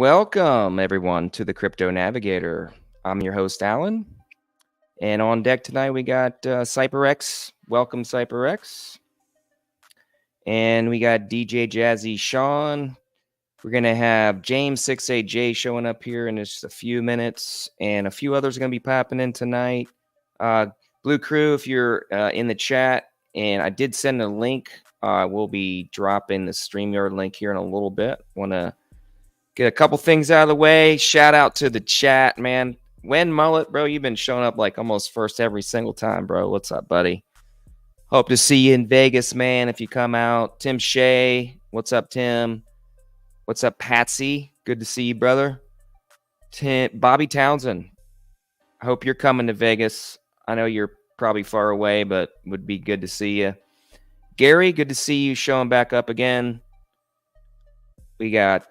Welcome, everyone, to the Crypto Navigator. I'm your host, Alan. And on deck tonight, we got CypherX. Welcome, CypherX. And we got DJ Jazzy Sean. We're going to have James 68J showing up here in just a few minutes. And a few others are going to be popping in tonight. Blue Crew, if you're in the chat, and I did send a link. We'll be dropping the StreamYard link here in a little bit. Want to get a couple things out of the way. Shout out to the chat, man. When Mullet, bro, you've been showing up like almost first every single time, bro. What's up, buddy? Hope to see you in Vegas, man, if you come out. Tim Shea, what's up, Tim? What's up, Patsy? Good to see you, brother. Bobby Townsend, I hope you're coming to Vegas. I know you're probably far away, but would be good to see you. Gary, good to see you showing back up again. We got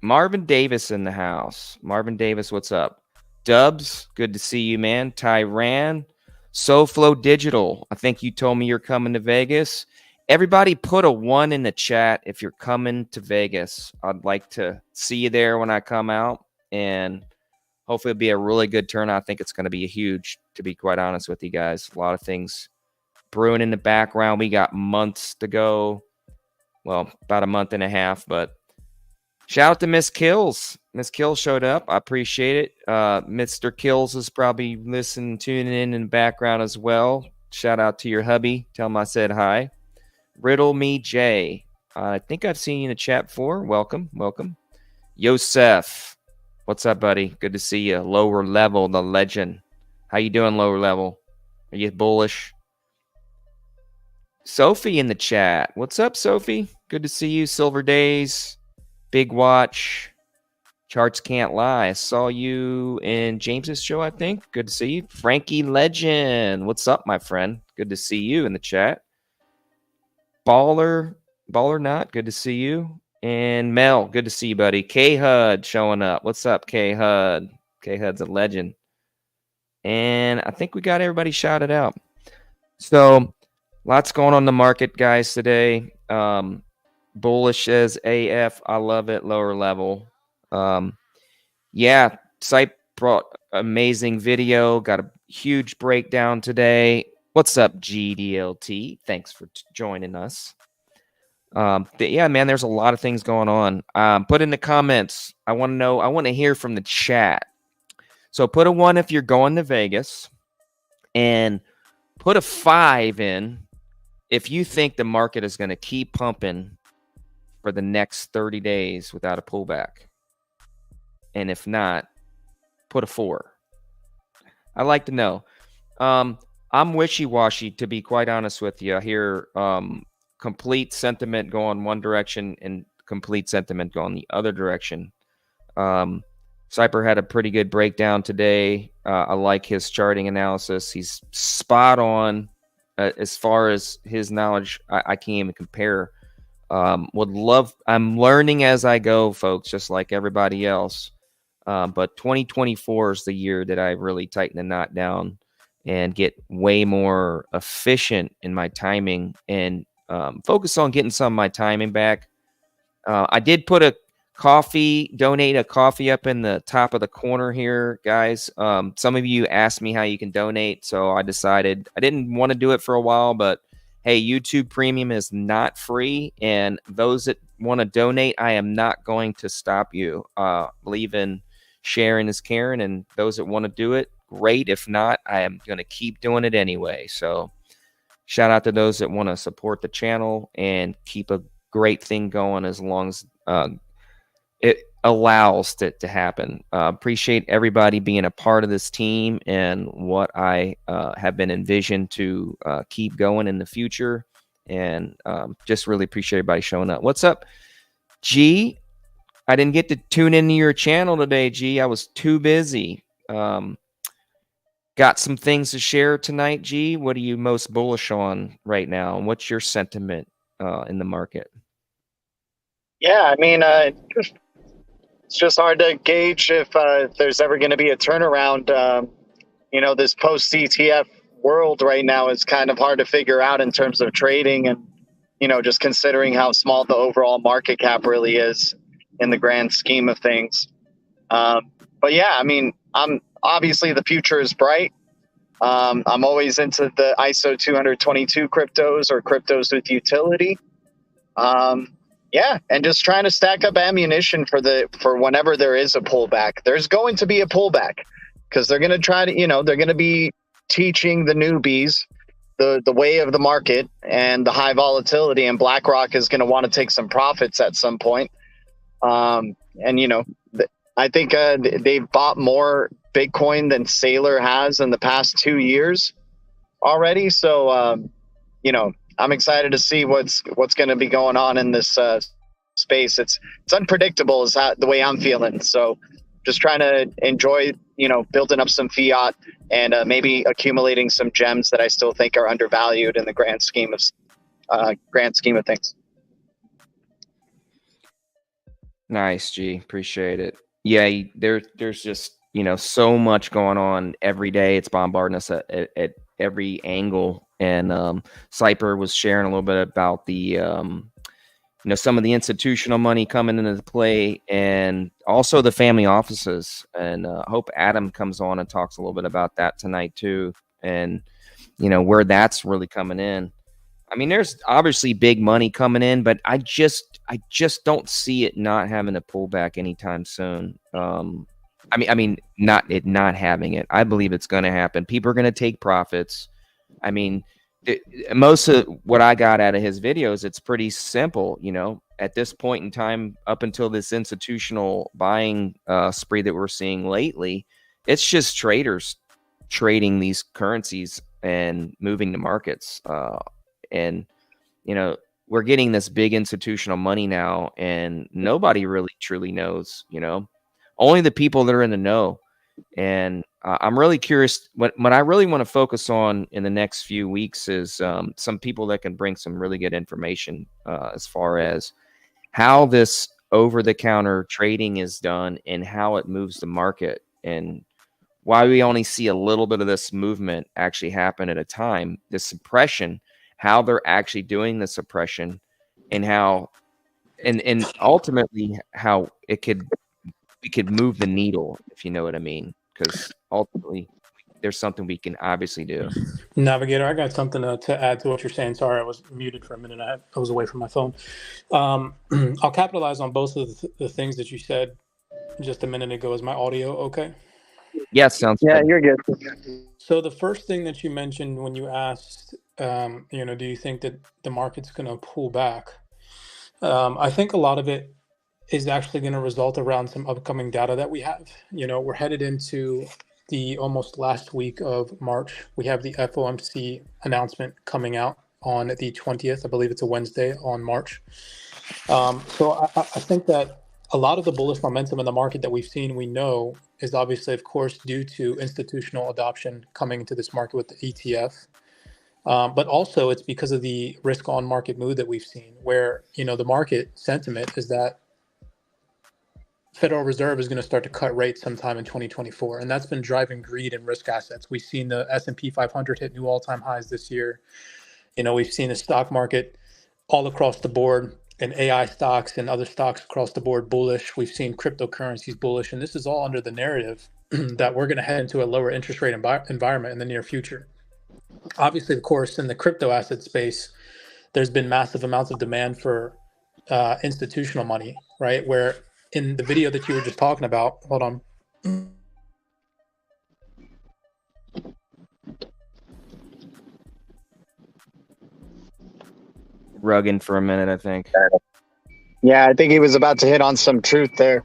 Marvin Davis in the house. Marvin Davis, what's up? Dubs, good to see you, man. Tyran, SoFlo Digital. I think you told me you're coming to Vegas. Everybody put a 1 in the chat if you're coming to Vegas. I'd like to see you there when I come out, and hopefully it'll be a really good turnout. I think it's going to be a huge, to be quite honest with you guys. A lot of things brewing in the background. We got months to go. Well, about a month and a half, but shout out to Miss Kills. Miss Kills showed up. I appreciate it. Mr. Kills is probably listening, tuning in the background as well. Shout out to your hubby. Tell him I said hi. Riddle Me J. I think I've seen you in the chat before. Welcome, welcome. Yosef. What's up, buddy? Good to see you. Lower Level, the legend. How you doing, Lower Level? Are you bullish? Sophie in the chat. What's up, Sophie? Good to see you. Silver Days. Big Watch. Charts Can't Lie. I saw you in James's show, I think. Good to see you. Frankie Legend. What's up, my friend? Good to see you in the chat. Baller Not. Good to see you. And Mel. Good to see you, buddy. K-Hud showing up. What's up, K-Hud? K-Hud's a legend. And I think we got everybody shouted out. So, lots going on in the market, guys, today. Bullish as AF. I love it. Lower Level. Yeah, Site brought amazing video. Got a huge breakdown today. What's up, GDLT? Thanks for joining us. Yeah, man, there's a lot of things going on. Put in the comments. I want to know. I want to hear from the chat. So put a 1 if you're going to Vegas, and put a 5 in if you think the market is going to keep pumping for the next 30 days without a pullback. And if not, put a 4. I'd like to know. I'm wishy-washy, to be quite honest with you. I hear complete sentiment going one direction and complete sentiment going the other direction. Cyper had a pretty good breakdown today. I like his charting analysis. He's spot on as far as his knowledge. I can't even compare. I'm learning as I go, folks, just like everybody else. But 2024 is the year that I really tighten the knot down and get way more efficient in my timing and focus on getting some of my timing back. I did put donate a coffee up in the top of the corner here, guys. Some of you asked me how you can donate, so I decided I didn't want to do it for a while, but hey, YouTube Premium is not free, and those that want to donate, I am not going to stop you. Believe in sharing is caring, and those that want to do it, great. If not, I am going to keep doing it anyway. So shout out to those that want to support the channel and keep a great thing going as long as it allows it to happen. Appreciate everybody being a part of this team and what I have been envisioned to keep going in the future. And just really appreciate everybody showing up. What's up, G? I didn't get to tune into your channel today, G. I was too busy. Got some things to share tonight, G. What are you most bullish on right now? And what's your sentiment in the market? Yeah, I mean, it's just hard to gauge if there's ever going to be a turnaround. This post-ETF world right now is kind of hard to figure out in terms of trading and, just considering how small the overall market cap really is in the grand scheme of things. But yeah, I mean, I'm obviously the future is bright. I'm always into the ISO 222 cryptos or cryptos with utility. Yeah, and just trying to stack up ammunition for whenever there is a pullback. There's going to be a pullback because they're going to try to, they're going to be teaching the newbies the way of the market and the high volatility, and BlackRock is going to want to take some profits at some point. And I think they've bought more Bitcoin than Saylor has in the past 2 years already. So I'm excited to see what's going to be going on in this space. It's unpredictable, is the way I'm feeling. So just trying to enjoy, building up some fiat and maybe accumulating some gems that I still think are undervalued in the grand scheme of things. Nice, G. Appreciate it. Yeah, there's just so much going on every day. It's bombarding us at every angle. And Cyper was sharing a little bit about the some of the institutional money coming into play, and also the family offices. And I hope Adam comes on and talks a little bit about that tonight too, and where that's really coming in. I mean, there's obviously big money coming in, but I just don't see it not having a pullback anytime soon. I mean, not having it. I believe it's going to happen. People are going to take profits. I mean, most of what I got out of his videos, it's pretty simple. At this point in time, up until this institutional buying spree that we're seeing lately, it's just traders trading these currencies and moving to markets. And we're getting this big institutional money now, and nobody really truly knows. Only the people that are in the know. And I'm really curious. What I really want to focus on in the next few weeks is some people that can bring some really good information as far as how this over-the-counter trading is done and how it moves the market, and why we only see a little bit of this movement actually happen at a time. The suppression, how they're actually doing the suppression, and how, and ultimately how we could move the needle, if you know what I mean, because ultimately there's something we can obviously do. Navigator, I got something to add to what you're saying. Sorry, I was muted for a minute. I was away from my phone. I'll capitalize on both of the things that you said just a minute ago. Is my audio okay? Yes, sounds good. Yeah, you're good. So the first thing that you mentioned when you asked, do you think that the market's going to pull back? I think a lot of it is actually going to result around some upcoming data that we have. We're headed into the almost last week of March. We have the FOMC announcement coming out on the 20th. I believe it's a Wednesday on March. So I think that a lot of the bullish momentum in the market that we've seen, we know, is obviously, of course, due to institutional adoption coming into this market with the ETF. But also it's because of the risk on market mood that we've seen, where, the market sentiment is that Federal Reserve is going to start to cut rates sometime in 2024. And that's been driving greed in risk assets. We've seen the S&P 500 hit new all-time highs this year. We've seen the stock market all across the board, and AI stocks and other stocks across the board bullish. We've seen cryptocurrencies bullish. And this is all under the narrative that we're going to head into a lower interest rate environment in the near future. Obviously, of course, in the crypto asset space, there's been massive amounts of demand for institutional money, right? Where in the video that you were just talking about, hold on. Rugging for a minute, I think. Yeah, I think he was about to hit on some truth there.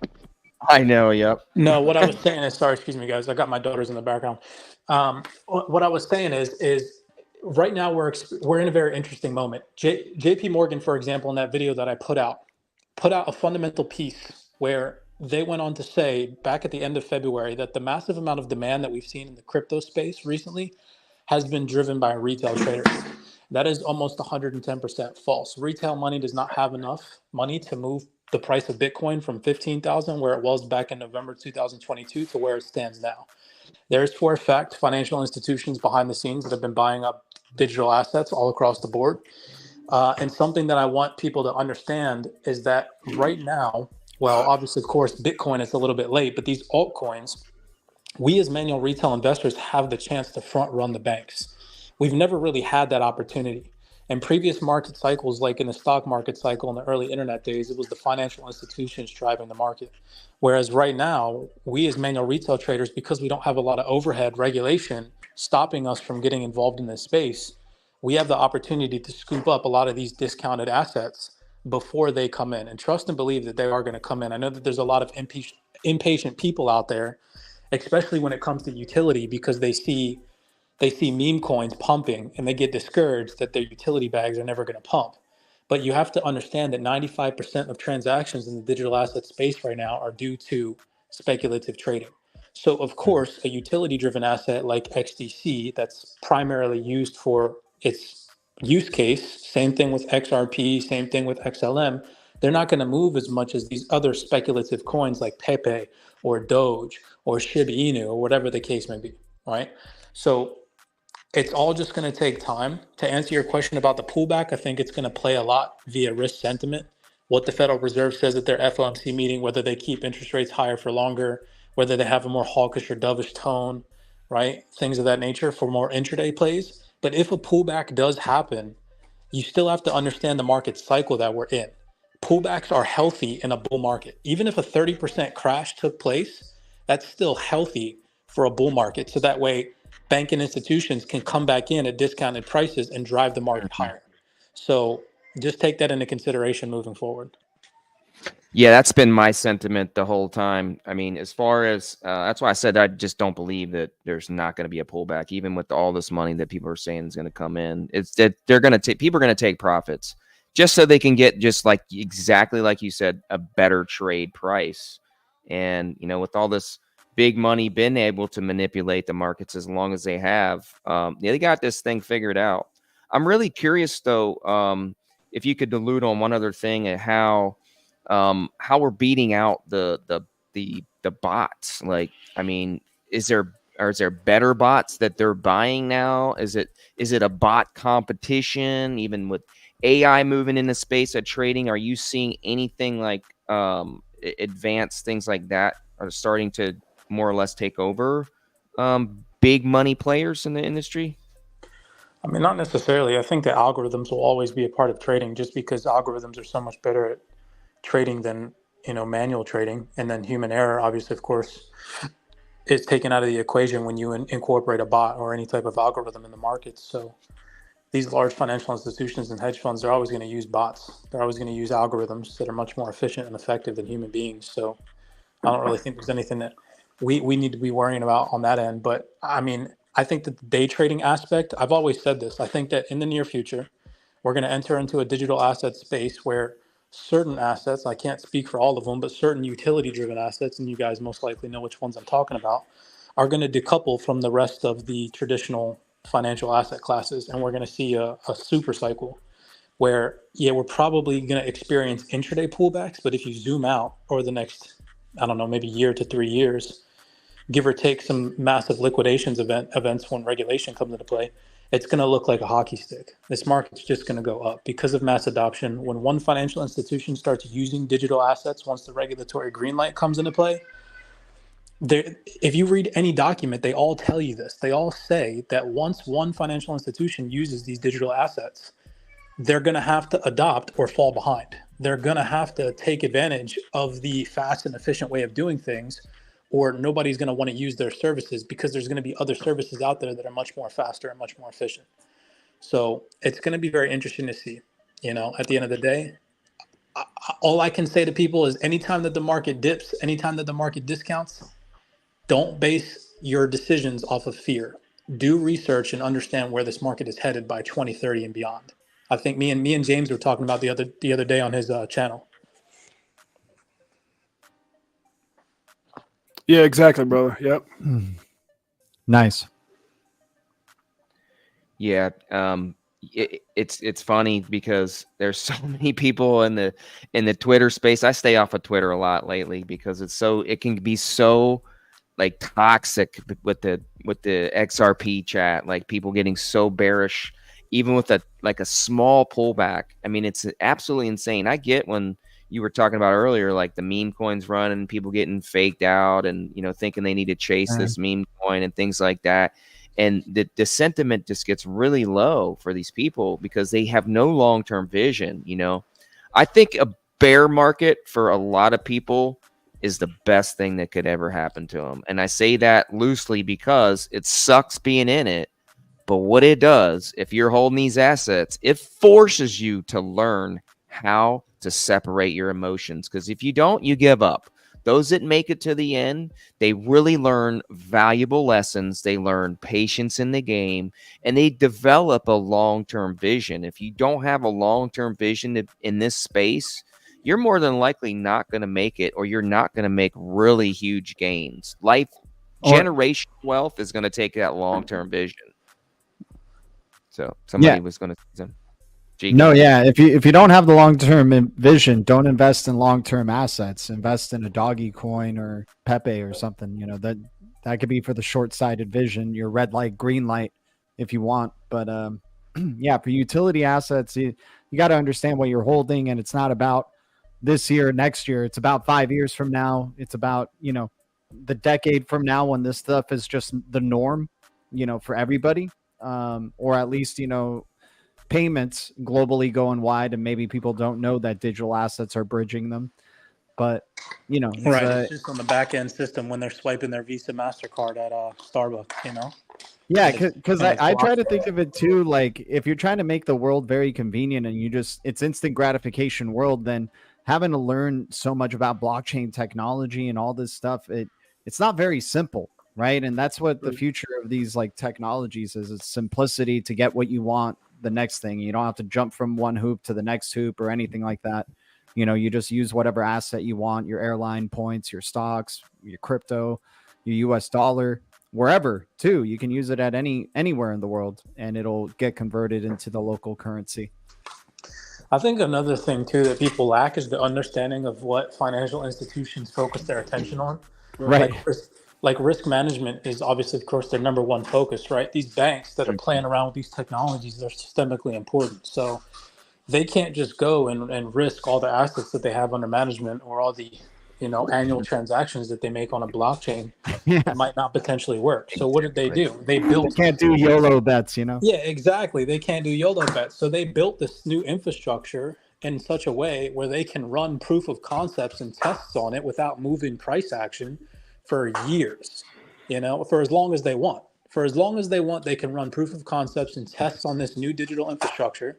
I know, yep. No, what I was saying is, sorry, excuse me, guys. I got my daughters in the background. What I was saying is right now we're in a very interesting moment. JP Morgan, for example, in that video that I put out a fundamental piece where they went on to say back at the end of February that the massive amount of demand that we've seen in the crypto space recently has been driven by retail traders. That is almost 110% false. Retail money does not have enough money to move the price of Bitcoin from 15,000, where it was back in November 2022, to where it stands now. There's, for a fact, financial institutions behind the scenes that have been buying up digital assets all across the board. And something that I want people to understand is that right now, Well, obviously, of course, Bitcoin is a little bit late, but these altcoins, we as manual retail investors have the chance to front run the banks. We've never really had that opportunity. In previous market cycles, like in the stock market cycle in the early internet days, it was the financial institutions driving the market. Whereas right now, we as manual retail traders, because we don't have a lot of overhead regulation stopping us from getting involved in this space, we have the opportunity to scoop up a lot of these discounted assets before they come in, and trust and believe that they are going to come in. I know that there's a lot of impatient people out there, especially when it comes to utility, because they see meme coins pumping and they get discouraged that their utility bags are never going to pump. But you have to understand that 95% of transactions in the digital asset space right now are due to speculative trading. So, of course, a utility driven asset like XDC that's primarily used for its use case, same thing with XRP, same thing with XLM, they're not going to move as much as these other speculative coins like Pepe or Doge or Shiba Inu or whatever the case may be, right? So, it's all just going to take time. To answer your question about the pullback, I think it's going to play a lot via risk sentiment. What the Federal Reserve says at their FOMC meeting, whether they keep interest rates higher for longer, whether they have a more hawkish or dovish tone, right? Things of that nature for more intraday plays. But if a pullback does happen, you still have to understand the market cycle that we're in. Pullbacks are healthy in a bull market. Even if a 30% crash took place, that's still healthy for a bull market. So that way, banking institutions can come back in at discounted prices and drive the market higher. So just take that into consideration moving forward. Yeah, that's been my sentiment the whole time. I mean, as far as that's why I said I just don't believe that there's not going to be a pullback, even with all this money that people are saying is going to come in. It's that they're going to take people are going to take profits just so they can get, just like exactly like you said, a better trade price. And with all this big money been able to manipulate the markets as long as they have, they got this thing figured out. I'm really curious though, if you could allude on one other thing and how we're beating out the bots. Like, I mean, is there better bots that they're buying now? Is it a bot competition? Even with AI moving into space at trading, are you seeing anything like advanced things like that are starting to more or less take over big money players in the industry? I mean, not necessarily. I think that algorithms will always be a part of trading just because algorithms are so much better at trading than manual trading, and then human error obviously, of course, is taken out of the equation when you incorporate a bot or any type of algorithm in the markets. So these large financial institutions and hedge funds are always going to use bots. They're always going to use algorithms that are much more efficient and effective than human beings. So I don't really think there's anything that we need to be worrying about on that end. But I mean, I think that the day trading aspect, I've always said this, I think that in the near future we're going to enter into a digital asset space where certain assets, I can't speak for all of them, but certain utility driven assets, and you guys most likely know which ones I'm talking about, are going to decouple from the rest of the traditional financial asset classes. And we're going to see a super cycle where, yeah, we're probably going to experience intraday pullbacks. But if you zoom out over the next, I don't know, maybe year to 3 years, give or take some massive liquidations events when regulation comes into play, it's going to look like a hockey stick. This market's just going to go up because of mass adoption. When one financial institution starts using digital assets, once the regulatory green light comes into play, if you read any document, they all tell you this. They all say that once one financial institution uses these digital assets, they're going to have to adopt or fall behind. They're going to have to take advantage of the fast and efficient way of doing things, or nobody's going to want to use their services because there's going to be other services out there that are much more faster and much more efficient. So it's going to be very interesting to see. At the end of the day, all I can say to people is anytime that the market dips, anytime that the market discounts, don't base your decisions off of fear. Do research and understand where this market is headed by 2030 and beyond. I think me and James were talking about the other day on his channel. Yeah, exactly, brother. Yep. Nice. Yeah, it's funny because there's so many people in the Twitter space. I stay off of Twitter a lot lately because it can be so like toxic with the XRP chat, like people getting so bearish even with a small pullback. I mean, it's absolutely insane. I get when you were talking about earlier, like the meme coins running, people getting faked out and, you know, thinking they need to chase this meme coin and things like that. And the sentiment just gets really low for these people because they have no long-term vision. You know, I think a bear market for a lot of people is the best thing that could ever happen to them. And I say that loosely because it sucks being in it. But what it does, if you're holding these assets, it forces you to learn how to separate your emotions. Because if you don't, you give up. Those that make it to the end, they really learn valuable lessons. They learn patience in the game, and they develop a long-term vision. If you don't have a long-term vision in this space, you're more than likely not going to make it, or you're not going to make really huge gains. Generational wealth is going to take that long-term vision. So somebody was going to. No, yeah. If you don't have the long-term vision, don't invest in long-term assets. Invest in a doggy coin or Pepe or something. You know, that could be for the short-sighted vision. Your red light, green light, if you want. But yeah, for utility assets, you got to understand what you're holding, and it's not about this year, next year. It's about 5 years from now. It's about, you know, the decade from now when this stuff is just the norm, you know, for everybody, or at least, you know, payments globally going wide, and maybe people don't know that digital assets are bridging them. But, you know, it's just on the back end system when they're swiping their Visa MasterCard at Starbucks, you know? Yeah, because I try to think of it too, like if you're trying to make the world very convenient and it's instant gratification world, then having to learn so much about blockchain technology and all this stuff, it's not very simple, right? And that's what the future of these like technologies is. It's simplicity to get what you want, the next thing. You don't have to jump from one hoop to the next hoop or anything like that. You know, you just use whatever asset you want, your airline points, your stocks, your crypto, your US dollar, wherever too. You can use it at anywhere in the world, and it'll get converted into the local currency. I think another thing too that people lack is the understanding of what financial institutions focus their attention on. Right. Like risk management is obviously, of course, their number one focus, right? These banks that are playing around with these technologies, they're systemically important. So they can't just go and risk all the assets that they have under management or all the, you know, annual transactions that they make on a blockchain. It might not potentially work. So what did they do? They can't do YOLO bets, you know? Yeah, exactly. They can't do YOLO bets. So they built this new infrastructure in such a way where they can run proof of concepts and tests on it without moving price action for years, you know, for as long as they want. For as long as they want, they can run proof of concepts and tests on this new digital infrastructure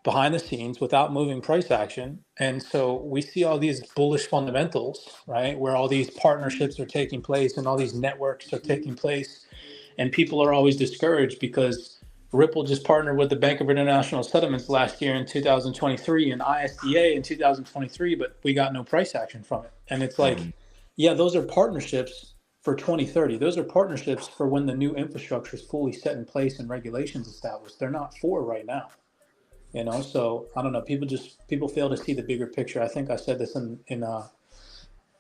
behind the scenes without moving price action. And so we see all these bullish fundamentals, right, where all these partnerships are taking place and all these networks are taking place. And people are always discouraged because Ripple just partnered with the Bank of International Settlements last year in 2023 and ISDA in 2023, but we got no price action from it. And it's like, yeah, those are partnerships for 2030. Those are partnerships for when the new infrastructure is fully set in place and regulations established. They're not for right now. You know, so I don't know. People fail to see the bigger picture. I think I said this in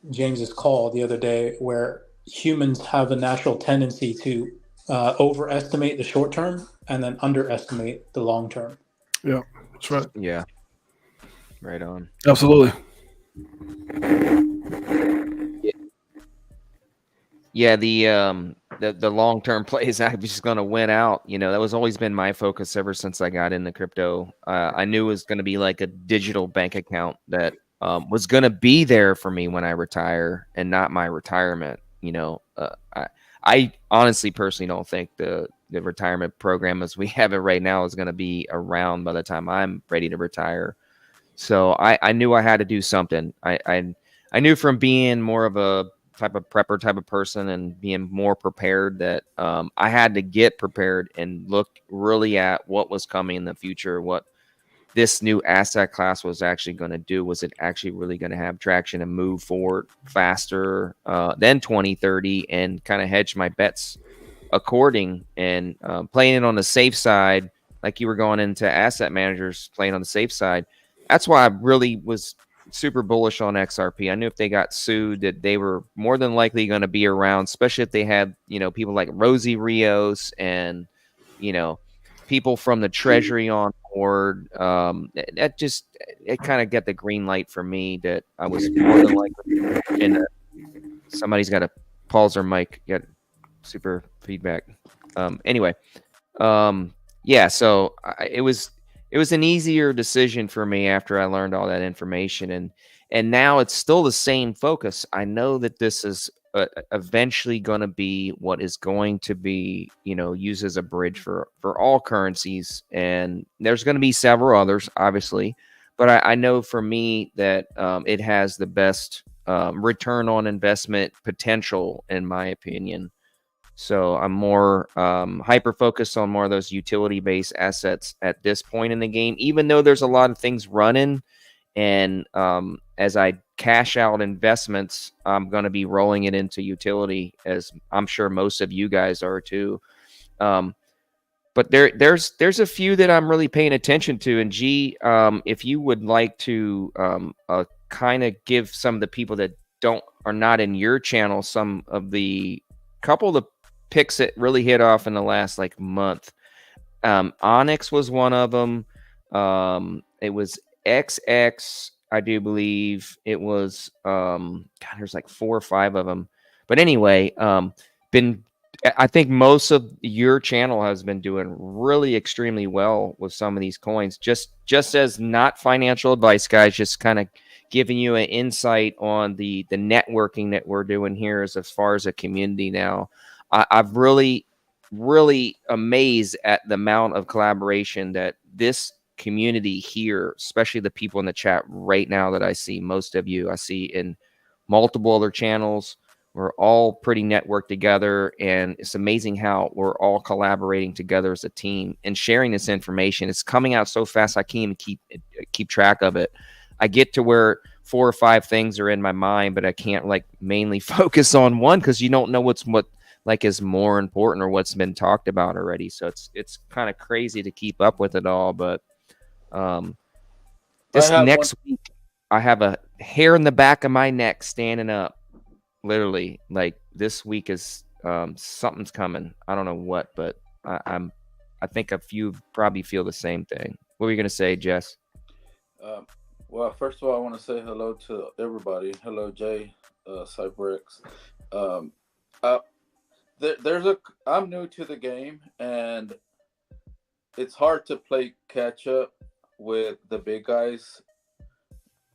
James's call the other day, where humans have a natural tendency to overestimate the short term and then underestimate the long term. Yeah, that's right. Yeah, right on. Absolutely. Yeah, the long term plays I was just going to win out. You know, that was always been my focus ever since I got into crypto. I knew it was going to be like a digital bank account that was going to be there for me when I retire, and not my retirement. You know, I honestly personally don't think the retirement program as we have it right now is going to be around by the time I'm ready to retire. So I knew I had to do something. I knew from being more of a type of prepper type of person and being more prepared that I had to get prepared and look really at what was coming in the future, what this new asset class was actually going to do. Was it actually really going to have traction and move forward faster than 2030, and kind of hedge my bets according, and playing it on the safe side, like you were going into asset managers playing on the safe side. That's why I really was super bullish on XRP. I knew if they got sued that they were more than likely going to be around, especially if they had, you know, people like Rosie Rios and, you know, people from the treasury on board. It kind of got the green light for me that I was more than likely. And somebody's got to pause their mic. Got super feedback. Anyway, yeah. So it was an easier decision for me after I learned all that information, and now it's still the same focus. I know that this is eventually going to be what is going to be, used as a bridge for all currencies, and there's going to be several others, obviously, but I know for me that it has the best return on investment potential, in my opinion. So I'm more hyper focused on more of those utility based assets at this point in the game, even though there's a lot of things running. And as I cash out investments, I'm going to be rolling it into utility, as I'm sure most of you guys are too. But there's a few that I'm really paying attention to. And G, if you would like to kind of give some of the people that are not in your channel some of the couple of the picks that really hit off in the last month. Onyx was one of them. It was XX, I do believe. It was there's 4 or 5 of them. But anyway, I think most of your channel has been doing really extremely well with some of these coins. Just as not financial advice, guys, just kind of giving you an insight on the networking that we're doing here as far as a community now. I've really, really amazed at the amount of collaboration that this community here, especially the people in the chat right now that I see, most of you I see in multiple other channels. We're all pretty networked together, and it's amazing how we're all collaborating together as a team and sharing this information. It's coming out so fast I can't even keep track of it. I get to where 4 or 5 things are in my mind, but I can't mainly focus on one because you don't know what is more important or what's been talked about already. So it's kind of crazy to keep up with it all. But this next week, I have a hair in the back of my neck standing up. Literally, this week is something's coming. I don't know what, but I think a few probably feel the same thing. What were you gonna say, Jess? Well, first of all, I want to say hello to everybody. Hello, Jay, CyberX. I'm new to the game, and it's hard to play catch up with the big guys,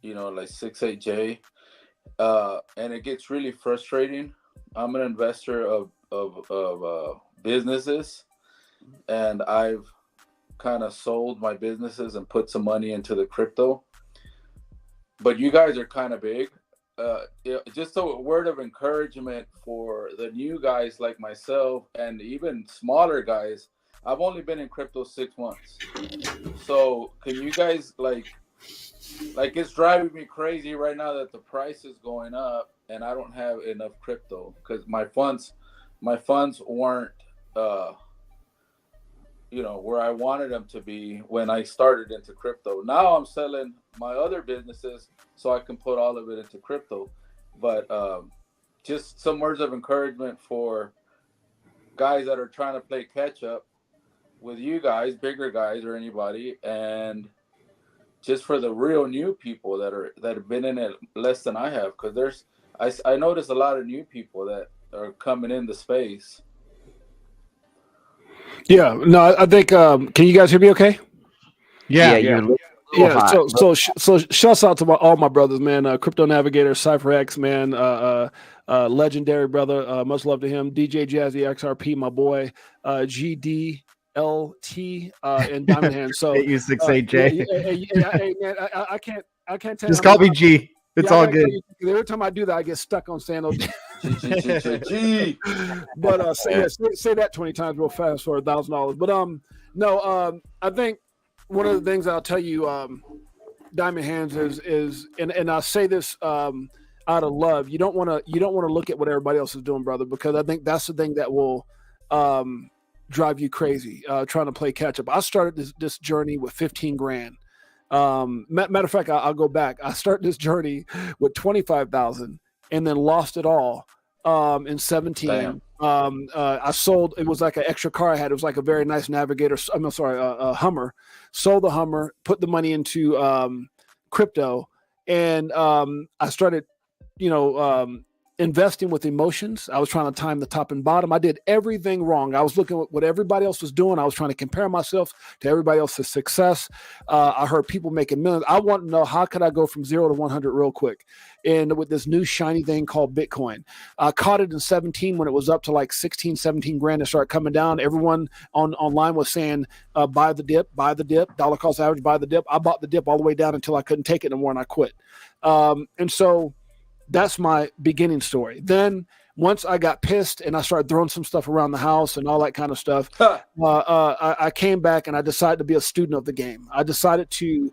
like 6-8J, and it gets really frustrating. I'm an investor of businesses, and I've kind of sold my businesses and put some money into the crypto. But you guys are kind of big. Just a word of encouragement for the new guys like myself and even smaller guys. I've only been in crypto 6 months. So can you guys it's driving me crazy right now that the price is going up and I don't have enough crypto because my funds weren't where I wanted them to be when I started into crypto. Now I'm selling my other businesses so I can put all of it into crypto. But just some words of encouragement for guys that are trying to play catch up with you guys, bigger guys or anybody, and just for the real new people that have been in it less than I have, because I notice a lot of new people that are coming in the space. Yeah, no, I think. Can you guys hear me? Okay. Yeah. Yeah. So shouts out to all my brothers, man. Crypto Navigator, CyberX, man. Legendary brother. Much love to him. DJ Jazzy XRP, my boy. GD. LT and Diamond Hand. So you 6-8J. Hey, man, I can't tell. Just call me G. It's all good. Every time I do that, I get stuck on saying those. G. But say that 20 times real fast for $1,000. But I think one of the things I'll tell you, Diamond Hands is and I'll say this out of love. You don't want to look at what everybody else is doing, brother, because I think that's the thing that will drive you crazy trying to play catch up. I started this journey with 15 grand. Matter of fact, I'll go back. I started this journey with 25,000 and then lost it all in 17. I sold. It was like an extra car I had. It was like a very nice Navigator. I'm sorry, a Hummer. Sold the Hummer, put the money into crypto, and I started, investing with emotions. I was trying to time the top and bottom. I did everything wrong. I was looking at what everybody else was doing. I was trying to compare myself to everybody else's success. I heard people making millions. I want to know, how could I go from 0 to 100 real quick? And with this new shiny thing called Bitcoin, I caught it in 17 when it was up to like 16, 17 grand. It started coming down. Everyone online was saying, buy the dip, dollar cost average, buy the dip. I bought the dip all the way down until I couldn't take it anymore and I quit. And so that's my beginning story. Then once I got pissed and I started throwing some stuff around the house and all that kind of stuff, I came back and I decided to be a student of the game. I decided to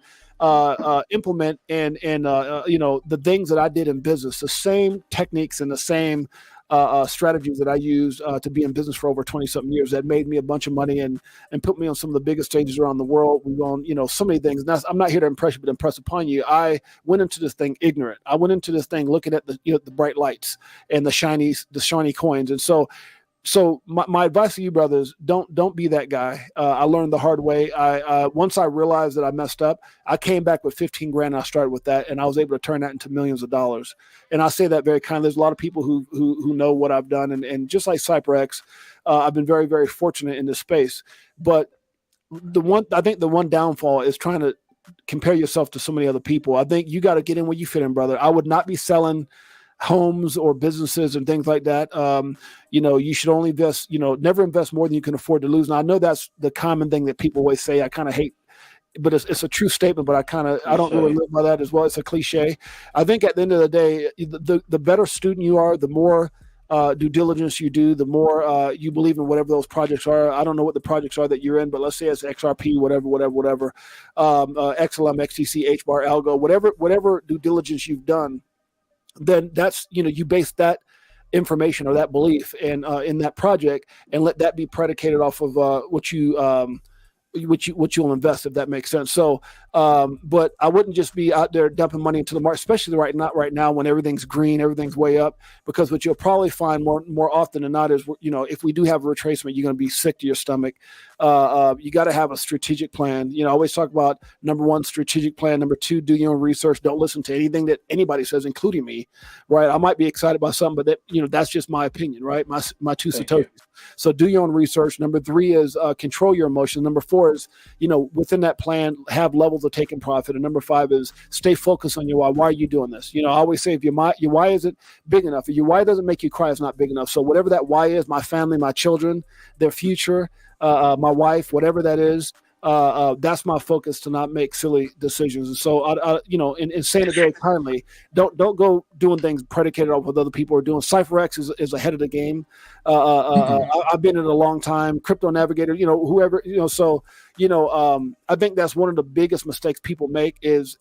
implement and the things that I did in business, the same techniques and the same strategies that I used to be in business for over 20 something years that made me a bunch of money and put me on some of the biggest stages around the world. We've gone, so many things. And I'm not here to impress you, but impress upon you. I went into this thing ignorant. I went into this thing looking at the bright lights and the shiny coins. And so my advice to you, brothers, don't be that guy. I learned the hard way. Once I realized that I messed up, I came back with 15 grand. And I started with that, and I was able to turn that into millions of dollars. And I say that very kindly. There's a lot of people who know what I've done, and just like CyberX, I've been very, very fortunate in this space. But I think the one downfall is trying to compare yourself to so many other people. I think you got to get in where you fit in, brother. I would not be selling homes or businesses and things like that. You should only invest, never invest more than you can afford to lose. And I know that's the common thing that people always say. I kind of hate, but it's a true statement, but I don't really live by that as well. It's a cliche. I think at the end of the day, the better student you are, the more due diligence you do, the more you believe in whatever those projects are. I don't know what the projects are that you're in, but let's say it's XRP, whatever, XLM, XTC, HBAR, Algo, whatever due diligence you've done, then that's, you base that information or that belief in that project and let that be predicated off of what you'll invest, if that makes sense. So, but I wouldn't just be out there dumping money into the market, especially not right now when everything's green, everything's way up, because what you'll probably find more often than not is, if we do have a retracement, you're going to be sick to your stomach. You got to have a strategic plan. I always talk about number one, strategic plan. Number two, do your own research. Don't listen to anything that anybody says, including me, right? I might be excited by something, but that's just my opinion, right? My two satoshis. So do your own research. Number three is control your emotions. Number four is, within that plan, have levels of taking profit. And number five is stay focused on your why. Why are you doing this? I always say, if your why isn't big enough, if your why doesn't make you cry, it's not big enough. So whatever that why is, my family, my children, their future, my wife, whatever that is, that's my focus, to not make silly decisions. And so, in saying it very kindly, don't go doing things predicated off what other people are doing. CyberX is ahead of the game. I've been in it a long time. Crypto Navigator, whoever, so, I think that's one of the biggest mistakes people make is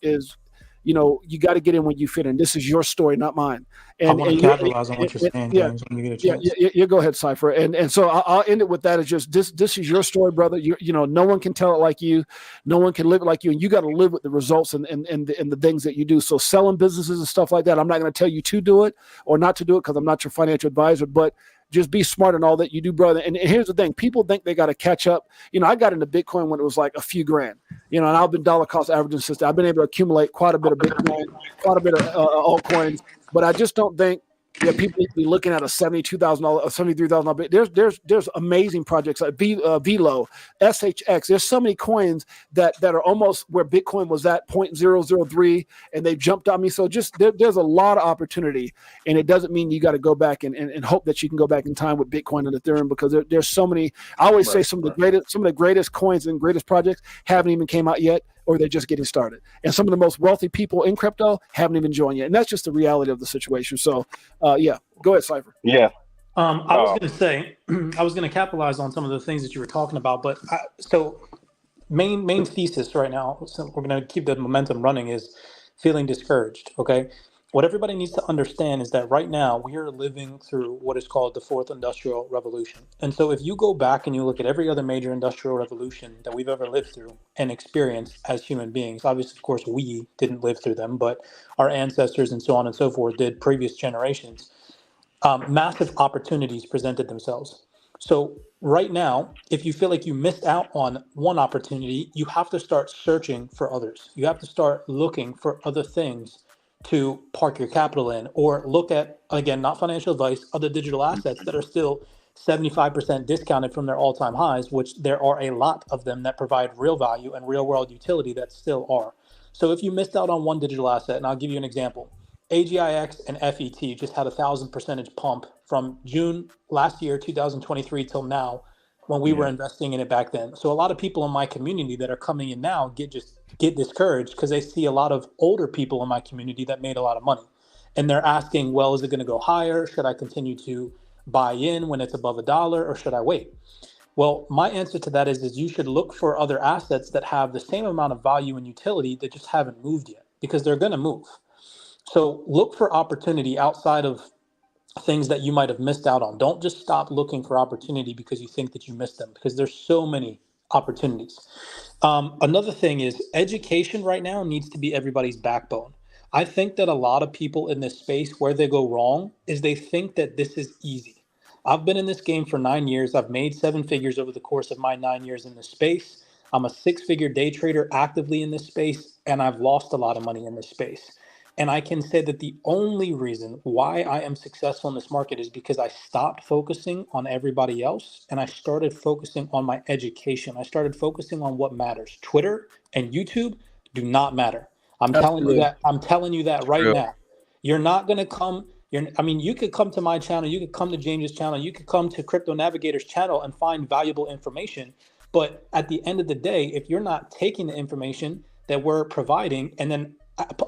you got to get in when you fit in. This is your story, not mine. And I want to capitalize on what you're saying, James, when you get a chance. Yeah, go ahead, Cypher. And so I'll end it with that. It's just this is your story, brother. No one can tell it like you. No one can live it like you. And you got to live with the results and the things that you do. So selling businesses and stuff like that, I'm not going to tell you to do it or not to do it because I'm not your financial advisor, but just be smart in all that you do, brother. And here's the thing. People think they got to catch up. I got into Bitcoin when it was like a few grand, and I've been dollar cost averaging since. I've been able to accumulate quite a bit of Bitcoin, quite a bit of altcoins, but I just don't think people need to be looking at a $72,000, $73,000. There's amazing projects like Velo, SHX. There's so many coins that are almost where Bitcoin was at 0.003, and they jumped on me. So just there's a lot of opportunity, and it doesn't mean you got to go back and hope that you can go back in time with Bitcoin and Ethereum, because there's so many. I always say some of the greatest coins and greatest projects haven't even came out yet, or they're just getting started. And some of the most wealthy people in crypto haven't even joined yet. And that's just the reality of the situation. So, go ahead, Cypher. Yeah. I was going to say, I was going to capitalize on some of the things that you were talking about. But so main thesis right now, so we're going to keep the momentum running, is feeling discouraged. Okay. What everybody needs to understand is that right now we are living through what is called the fourth industrial revolution. And so if you go back and you look at every other major industrial revolution that we've ever lived through and experienced as human beings, obviously, of course, we didn't live through them, but our ancestors and so on and so forth did, previous generations. massive opportunities presented themselves. So right now, if you feel like you missed out on one opportunity, you have to start searching for others. You have to start looking for other things to park your capital in, or look at, again, not financial advice, other digital assets that are still 75% discounted from their all-time highs, which there are a lot of them that provide real value and real world utility that still are. So if you missed out on one digital asset, and I'll give you an example, AGIX and FET just had 1,000% pump from June last year, 2023, till now, when we were investing in it back then. So a lot of people in my community that are coming in now get discouraged because they see a lot of older people in my community that made a lot of money, and they're asking, well, is it going to go higher? Should I continue to buy in when it's above $1, or should I wait? Well, my answer to that is you should look for other assets that have the same amount of value and utility that just haven't moved yet, because they're going to move. So look for opportunity outside of things that you might have missed out on. Don't just stop looking for opportunity because you think that you missed them, because there's so many opportunities. Another thing is education right now needs to be everybody's backbone. I think that a lot of people in this space, where they go wrong is they think that this is easy. I've been in this game for 9 years. I've made 7 figures over the course of my 9 years in this space. I'm a 6-figure day trader actively in this space, and I've lost a lot of money in this space. And I can say that the only reason why I am successful in this market is because I stopped focusing on everybody else and I started focusing on my education. I started focusing on what matters. Twitter and YouTube do not matter. I'm telling you Absolutely. that. I'm telling you that right True. now. You're not going to come. I mean, you could come to my channel. You could come to James's channel. You could come to Crypto Navigator's channel and find valuable information. But at the end of the day, if you're not taking the information that we're providing and then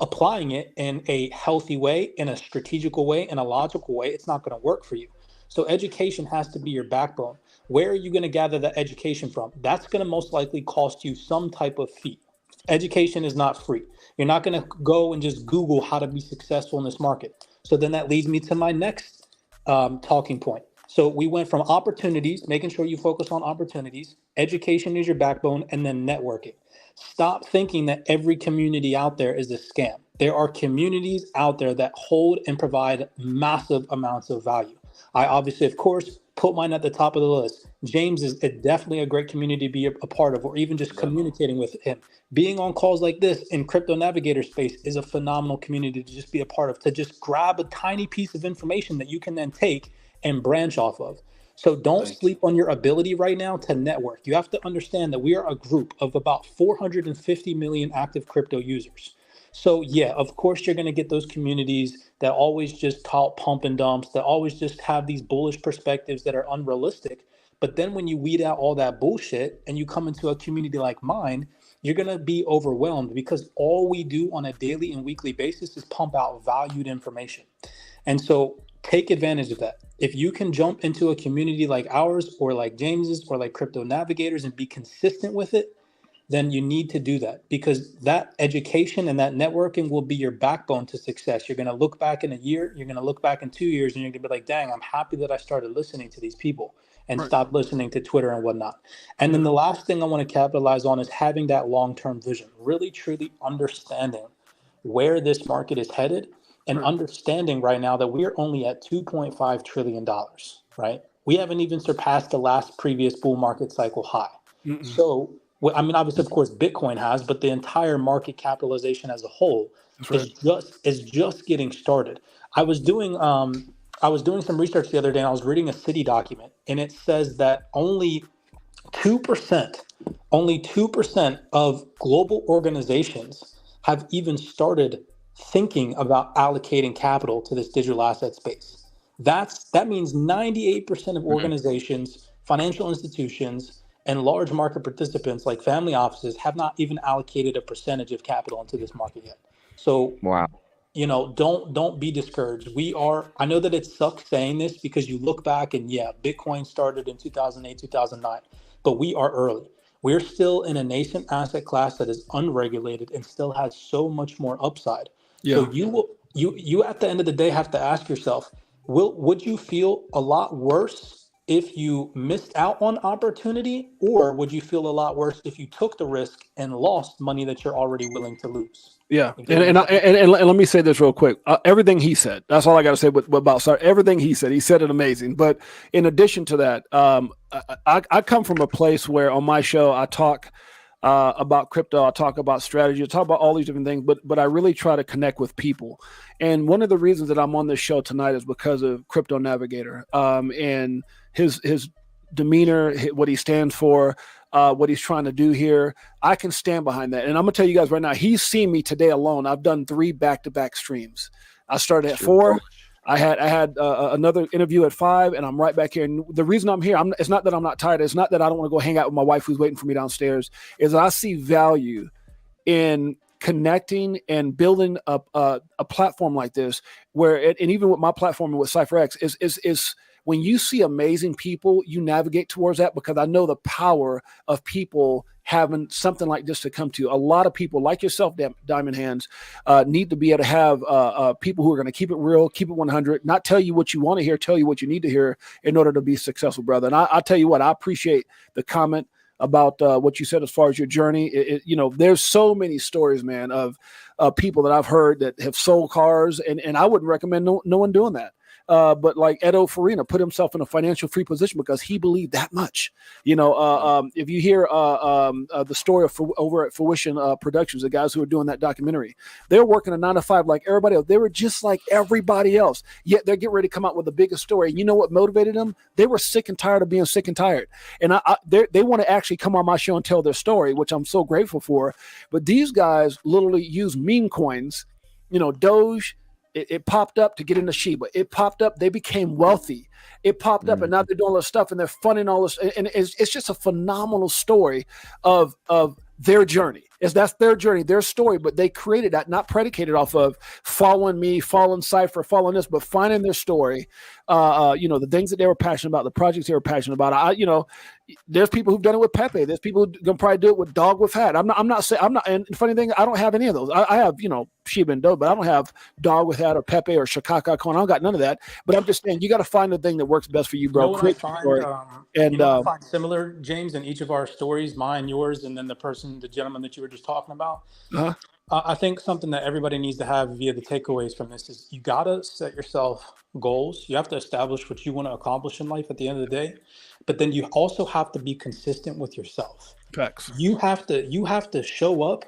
applying it in a healthy way, in a strategical way, in a logical way, it's not going to work for you. So education has to be your backbone. Where are you going to gather that education from? That's going to most likely cost you some type of fee. Education is not free. You're not going to go and just Google how to be successful in this market. So then that leads me to my next talking point. So we went from opportunities, making sure you focus on opportunities, education is your backbone, and then networking. Stop thinking that every community out there is a scam. There are communities out there that hold and provide massive amounts of value. I obviously, of course, put mine at the top of the list. James is definitely a great community to be a part of, or even just communicating with him. Being on calls like this in Crypto Navigator space is a phenomenal community to just be a part of, to just grab a tiny piece of information that you can then take and branch off of. So don't sleep on your ability right now to network. You have to understand that we are a group of about 450 million active crypto users. So yeah, of course you're going to get those communities that always just talk pump and dumps, that always just have these bullish perspectives that are unrealistic. But then when you weed out all that bullshit and you come into a community like mine, you're going to be overwhelmed, because all we do on a daily and weekly basis is pump out valued information. And so take advantage of that. If you can jump into a community like ours, or like James's, or like Crypto Navigators, and be consistent with it, then you need to do that, because that education and that networking will be your backbone to success. You're going to look back in a year, you're going to look back in 2 years, and you're going to be like, dang, I'm happy that I started listening to these people and Right. stopped listening to Twitter and whatnot. And then the last thing I want to capitalize on is having that long-term vision, really, truly understanding where this market is headed, and Right. understanding right now that we're only at $2.5 trillion, right? We haven't even surpassed the last previous bull market cycle high. Mm-mm. So, I mean, obviously, of course, Bitcoin has, but the entire market capitalization as a whole That's is just getting started. I was doing some research the other day, and I was reading a city document, and it says that only 2%, only 2% of global organizations have even started thinking about allocating capital to this digital asset space. That means 98% of organizations, financial institutions, and large market participants like family offices have not even allocated a percentage of capital into this market yet. So Wow. don't be discouraged. I know that it sucks saying this, because you look back and yeah, Bitcoin started in 2008, 2009, but we are early. We're still in a nascent asset class that is unregulated and still has so much more upside. So Yeah. you at the end of the day have to ask yourself, would you feel a lot worse if you missed out on opportunity, or would you feel a lot worse if you took the risk and lost money that you're already willing to lose? Yeah, You get what I'm saying? and let me say this real quick. Everything he said, that's all I got to say about sorry. Everything he said it amazing. But in addition to that, I come from a place where on my show I talk about crypto, I talk about strategy, I talk about all these different things. But I really try to connect with people. And one of the reasons that I'm on this show tonight is because of Crypto Navigator, and his demeanor, what he stands for, what he's trying to do here. I can stand behind that. And I'm gonna tell you guys right now, he's seen me today alone. I've done 3 back-to-back streams. I started at 4. I had another interview at 5, and I'm right back here. And the reason I'm here, it's not that I'm not tired. It's not that I don't want to go hang out with my wife who's waiting for me downstairs. Is I see value in connecting and building a platform like this, where and even with my platform and with CypherX is when you see amazing people, you navigate towards that, because I know the power of people having something like this to come to. A lot of people like yourself, Diamond Hands, need to be able to have people who are going to keep it real, keep it 100, not tell you what you want to hear, tell you what you need to hear in order to be successful, brother. And I tell you what, I appreciate the comment about what you said as far as your journey. There's so many stories, man, of people that I've heard that have sold cars, and I wouldn't recommend no one doing that. But like Edo Farina put himself in a financial free position because he believed that much. If you hear the story of over at Fruition Productions, the guys who are doing that documentary, they're working a 9-to-5 like everybody else. They were just like everybody else, yet they're getting ready to come out with the biggest story. And you know what motivated them? They were sick and tired of being sick and tired. And they want to actually come on my show and tell their story, which I'm so grateful for. But these guys literally use meme coins, Doge. It popped up to get into Shiba. It popped up. They became wealthy. It popped up, and now they're doing all this stuff, and they're funding all this. And it's just a phenomenal story of their journey. That's their journey, their story, but they created that, not predicated off of following me, following Cypher, following this, but finding their story, the things that they were passionate about, the projects they were passionate about. There's people who've done it with Pepe. There's people who can probably do it with Dog with Hat. I'm not saying, and funny thing, I don't have any of those. I have, Shiba and Doge, but I don't have Dog with Hat or Pepe or Shikaka coin. I don't got none of that, but I'm just saying, you got to find the thing that works best for you, bro. I find similar, James, in each of our stories, mine, yours, and then the gentleman that you were just talking about. Uh-huh. I think something that everybody needs to have via the takeaways from this is you got to set yourself goals. You have to establish what you want to accomplish in life at the end of the day, but then you also have to be consistent with yourself. Facts. You have to show up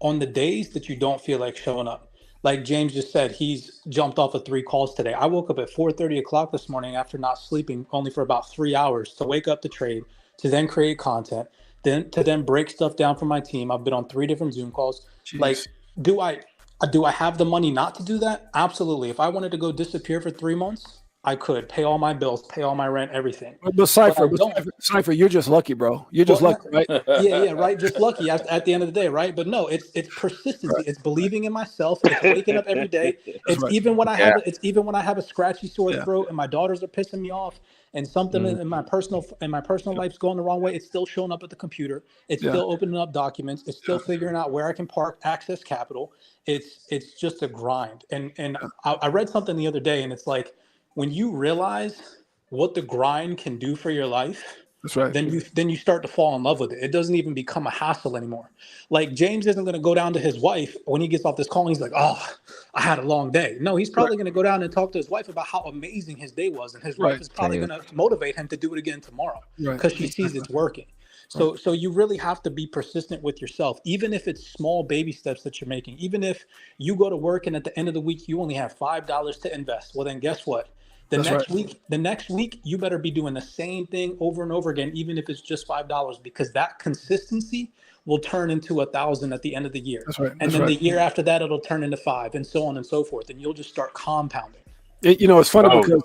on the days that you don't feel like showing up. Like James just said, he's jumped off of 3 calls today. I woke up at 4:30 this morning after not sleeping only for about 3 hours to wake up to trade, to then create content, then break stuff down for my team. I've been on 3 different Zoom calls. Jeez. Like, do I have the money not to do that? Absolutely. If I wanted to go disappear for 3 months, I could pay all my bills, pay all my rent, everything. But Cypher, you're just lucky, bro. You're just lucky, right? Yeah, right. Just lucky at the end of the day, right? But no, it's persistency. Right. It's believing in myself. It's waking up every day. It's right. Even when I have a scratchy sore throat and my daughters are pissing me off and something in my personal life's going the wrong way. It's still showing up at the computer. It's still opening up documents. It's still figuring out where I can access capital. It's just a grind. And I read something the other day, and it's like, when you realize what the grind can do for your life, that's right. Then you start to fall in love with it. It doesn't even become a hassle anymore. Like, James isn't going to go down to his wife when he gets off this call and he's like, "Oh, I had a long day." No, he's probably going to go down and talk to his wife about how amazing his day was, and his wife is probably going to motivate him to do it again tomorrow because she sees it's working. So you really have to be persistent with yourself, even if it's small baby steps that you're making. Even if you go to work and at the end of the week you only have $5 to invest, well, then guess what? The next week, you better be doing the same thing over and over again, even if it's just $5, because that consistency will turn into 1,000 at the end of the year. That's right. And then the year after that, it'll turn into 5, and so on and so forth. And you'll just start compounding. It's funny because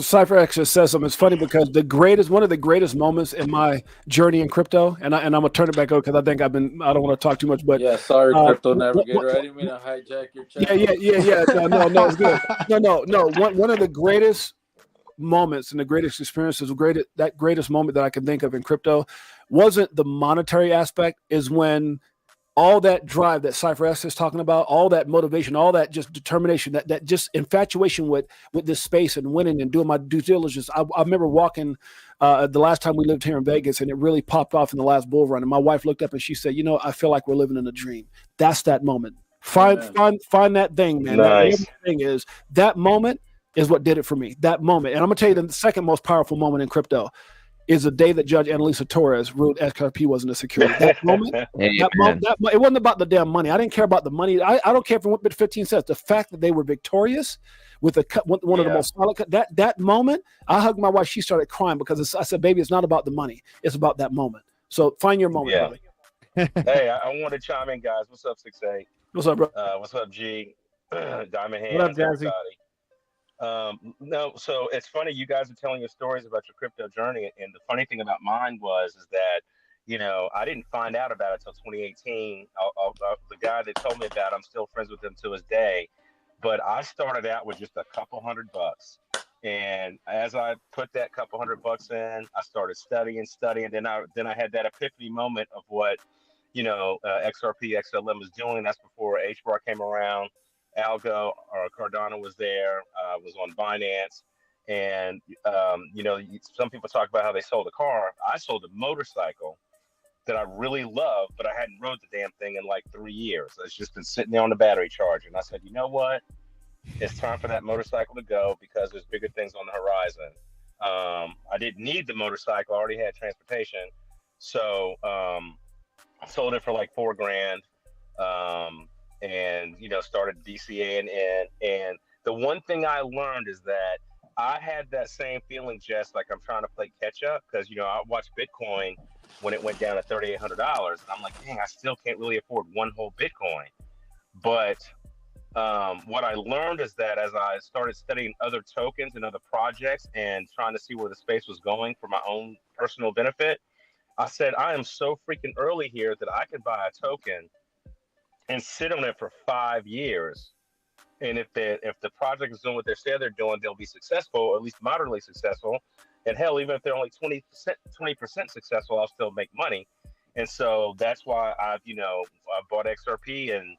CypherX just says something. It's funny because one of the greatest moments in my journey in crypto, and I'm gonna turn it back over because I think I don't want to talk too much, but sorry, Crypto Navigator, I didn't mean to hijack your channel. Yeah. No, it's good. No. One of the greatest moments and the greatest experiences, that greatest moment that I can think of in crypto wasn't the monetary aspect. Is when all that drive that Cypher S is talking about, all that motivation, all that just determination, that just infatuation with this space and winning and doing my due diligence. I remember walking the last time we lived here in Vegas, and it really popped off in the last bull run. And my wife looked up and she said, I feel like we're living in a dream. That's that moment. Find that thing, man. Nice. That thing is that moment is what did it for me. That moment. And I'm gonna tell you the second most powerful moment in crypto is the day that Judge Annalisa Torres ruled XRP wasn't a security. That moment, it wasn't about the damn money. I didn't care about the money. I don't care if it went 15 cents. The fact that they were victorious with one of the most solid that moment, I hugged my wife. She started crying because I said, baby, it's not about the money. It's about that moment. So find your moment, brother. Hey, I want to chime in, guys. What's up, 6'8"? What's up, bro? What's up, G? Diamond Hands. What up, Jazzy? No, so it's funny. You guys are telling your stories about your crypto journey, and the funny thing about mine is that I didn't find out about it until 2018. The guy that told me about it, I'm still friends with him to this day. But I started out with just a couple $100, and as I put that couple $100 in, I started studying. Then I had that epiphany moment of what XRP XLM was doing. That's before HBAR came around. Algo or Cardano was there, was on Binance. And, some people talk about how they sold a car. I sold a motorcycle that I really loved, but I hadn't rode the damn thing in like 3 years. It's just been sitting there on the battery charger. And I said, you know what? It's time for that motorcycle to go because there's bigger things on the horizon. I didn't need the motorcycle. I already had transportation. So I sold it for like $4,000. And started DCAing in. And the one thing I learned is that I had that same feeling, Jess, like I'm trying to play catch up because I watched Bitcoin when it went down to $3,800, and I'm like, dang, I still can't really afford one whole Bitcoin. But what I learned is that as I started studying other tokens and other projects and trying to see where the space was going for my own personal benefit, I said, I am so freaking early here that I can buy a token and sit on it for 5 years. And if the project is doing what they say they're doing, they'll be successful, or at least moderately successful. And hell, even if they're only 20% successful, I'll still make money. And so that's why I bought XRP, and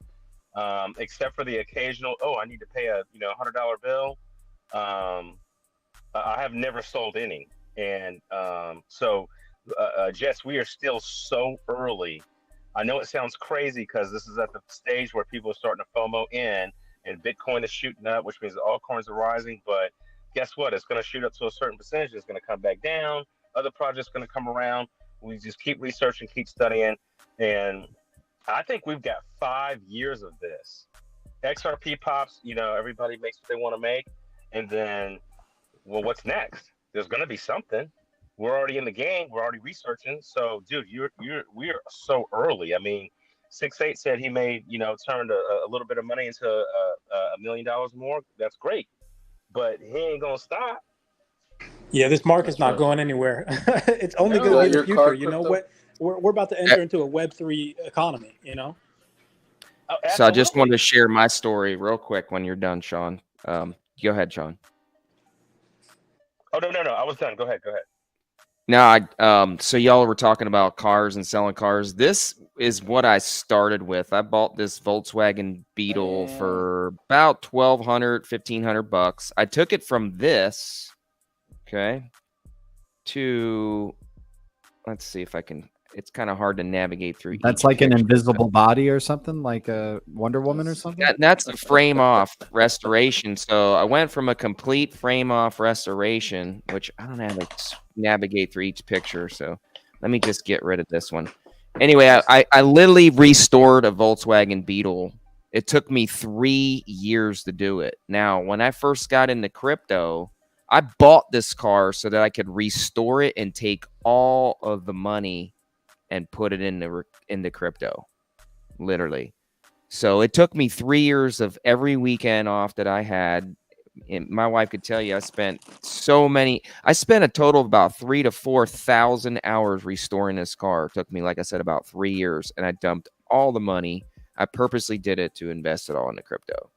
except for the occasional, I need to pay a $100 bill, I have never sold any. And Jess, we are still so early. I know it sounds crazy because this is at the stage where people are starting to FOMO in, and Bitcoin is shooting up, which means all coins are rising. But guess what? It's going to shoot up to a certain percentage. It's going to come back down. Other projects are going to come around. We just keep researching, keep studying. And I think we've got 5 years of this. XRP pops, everybody makes what they want to make. And then, well, what's next? There's going to be something. We're already in the game. We're already researching. So, dude, we're so early. I mean, 6'8" said he made, turned a little bit of money into $1 million more. That's great, but he ain't gonna stop. Yeah, this market's not going anywhere. It's only going to be the future. You know what? We're about to enter into a Web3 economy. So I just wanted to share my story real quick when you're done, Sean. Go ahead, Sean. Oh no, I was done. Go ahead. No, so y'all were talking about cars and selling cars. This is what I started with. I bought this Volkswagen Beetle for about $1,200, $1,500. I took it from this, to, let's see if I can. It's kind of hard to navigate through. That's like an invisible body or something, like a Wonder Woman or something. That's a frame off restoration. So I went from a complete frame off restoration, which I don't know how to navigate through each picture. So let me just get rid of this one. Anyway, I literally restored a Volkswagen Beetle. It took me 3 years to do it. Now, when I first got into crypto, I bought this car so that I could restore it and take all of the money and put it into crypto, literally. So it took me 3 years of every weekend off that I had. And my wife could tell you I spent a total of about 3,000 to 4,000 hours restoring this car. It took me, like I said, about 3 years, and I dumped all the money. I purposely did it to invest it all into crypto.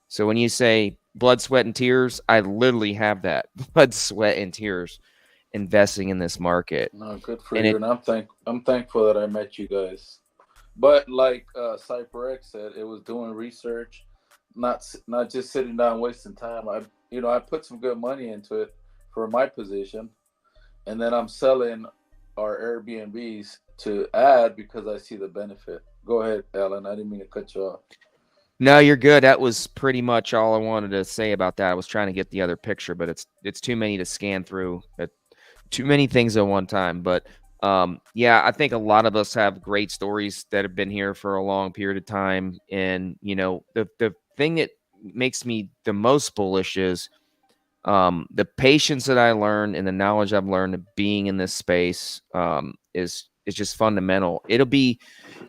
So when you say blood, sweat, and tears, I literally have that blood, sweat, and tears investing in this market. No, good for you. And I'm thankful that I met you guys. But like CypherX said, it was doing research, not just sitting down wasting time. I put some good money into it for my position, and then I'm selling our Airbnbs to add because I see the benefit. Go ahead, Alan. I didn't mean to cut you off. No, you're good. That was pretty much all I wanted to say about that. I was trying to get the other picture, but it's too many to scan through. Too many things at one time. But yeah, I think a lot of us have great stories that have been here for a long period of time. And the thing that makes me the most bullish is the patience that I learned and the knowledge I've learned of being in this space is just fundamental. It'll be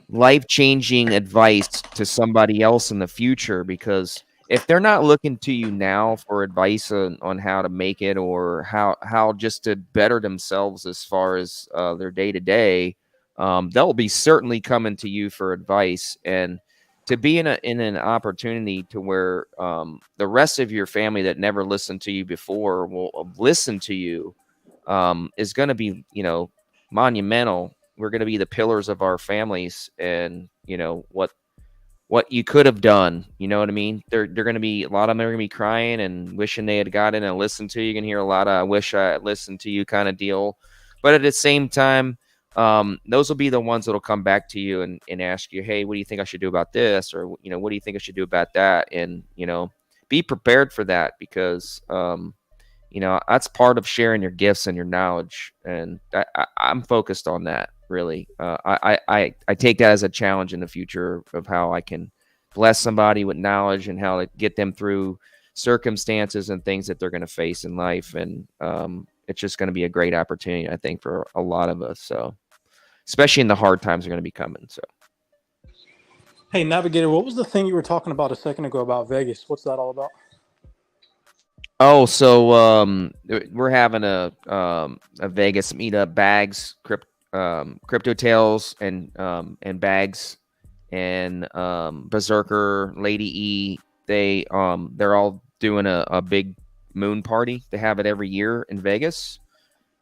life-changing advice to somebody else in the future, because if they're not looking to you now for advice on how to make it, or how just to better themselves as far as their day-to-day, they'll be certainly coming to you for advice. And to be in an opportunity to where the rest of your family that never listened to you before will listen to you is going to be monumental. We're going to be the pillars of our families, and what you could have done. You know what I mean? They're going to be, a lot of them are going to be crying and wishing they had got in and listened to you. You can hear a lot of "I wish I had listened to you" kind of deal, but at the same time, those will be the ones that'll come back to you and ask you, "Hey, what do you think I should do about this?" Or what do you think I should do about that? And be prepared for that, because that's part of sharing your gifts and your knowledge. And I'm focused on that, really. I take that as a challenge in the future of how I can bless somebody with knowledge and how to get them through circumstances and things that they're going to face in life. And it's just going to be a great opportunity, I think, for a lot of us. So, especially in the hard times are going to be coming. So, Hey, Navigator, what was the thing you were talking about a second ago about Vegas? What's that all about? oh, so we're having a Vegas meetup, bags, crypto tails, and bags, and Berserker, Lady E. They're all doing a big moon party. They have it every year in Vegas,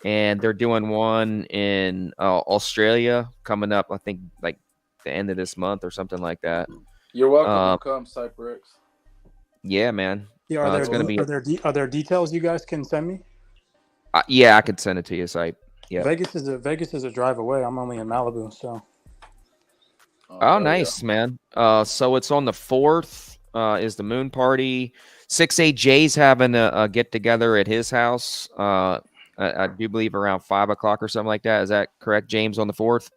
and they're doing one in Australia coming up, I think, like the end of this month or something like that. You're welcome to come, CypherX. Yeah, man. Yeah, It's gonna be. are there details you guys can send me? Yeah, I could send it to you. So yeah. Vegas is a drive away. I'm only in Malibu, so. Oh, nice, man. So it's on the 4th. Is the moon party? 6AJ's having a get together at his house. I do believe around 5 o'clock or something like that. Is that correct, James? On the 4th?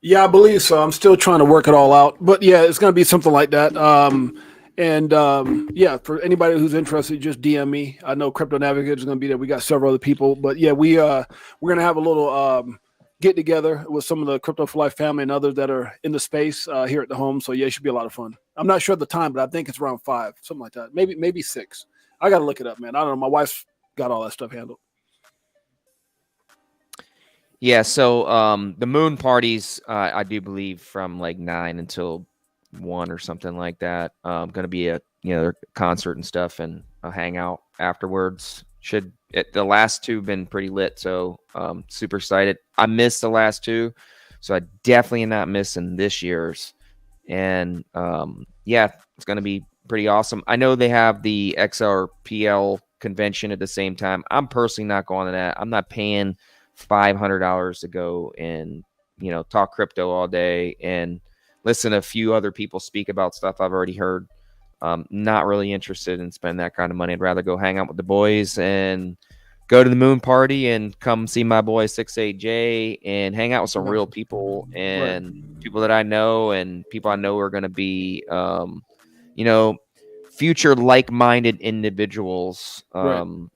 Yeah, I believe so. I'm still trying to work it all out, but yeah, it's going to be something like that. Yeah, for anybody who's interested, just DM me. I know Crypto Navigator is going to be there. We got several other people, but yeah, we're going to have a little get together with some of the Crypto for Life family and others that are in the space here at the home. So yeah, it should be a lot of fun. I'm not sure of the time, but I think it's around 5, something like that. Maybe 6. I got to look it up, man. I don't know. My wife's got all that stuff handled. Yeah. So the moon parties, I do believe, from like 9 until 1 or something like that. Going to be a concert and stuff, and a hangout afterwards. The last 2 been pretty lit, so super excited. I missed the last 2, so I definitely am not missing this year's. And yeah, it's going to be pretty awesome. I know they have the XRPL convention at the same time. I'm personally not going to that. I'm not paying $500 to go and talk crypto all day and listen to a few other people speak about stuff I've already heard. Not really interested in spending that kind of money. I'd rather go hang out with the boys and go to the moon party and come see my boy 68J and hang out with some real people and people that I know, and people I know are going to be, future like-minded individuals. And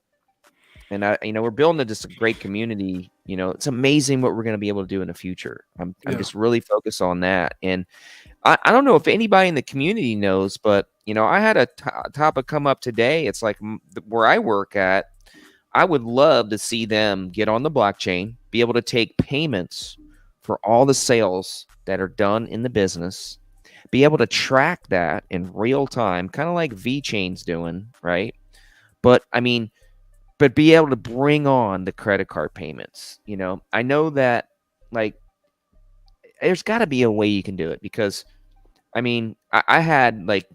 we're building just a great community. It's amazing what we're going to be able to do in the future. I'm just really focused on that. And I don't know if anybody in the community knows, but I had a topic come up today. It's like where I work at, I would love to see them get on the blockchain, be able to take payments for all the sales that are done in the business, be able to track that in real time, kind of like VeChain's doing, right? But be able to bring on the credit card payments. I know that, like, there's got to be a way you can do it, because I mean, I had like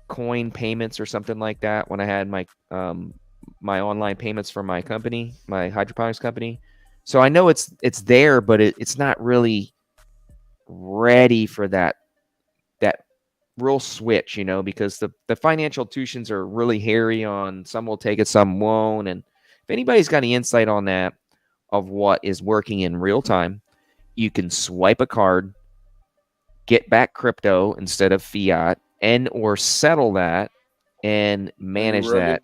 coin payments or something like that when I had my my online payments for my company, my hydroponics company. So I know it's there, but it's not really ready for that real switch, because the financial institutions are really hairy on, some will take it, some won't. And if anybody's got any insight on that, of what is working in real time, you can swipe a card, get back crypto instead of fiat, and or settle that and manage that.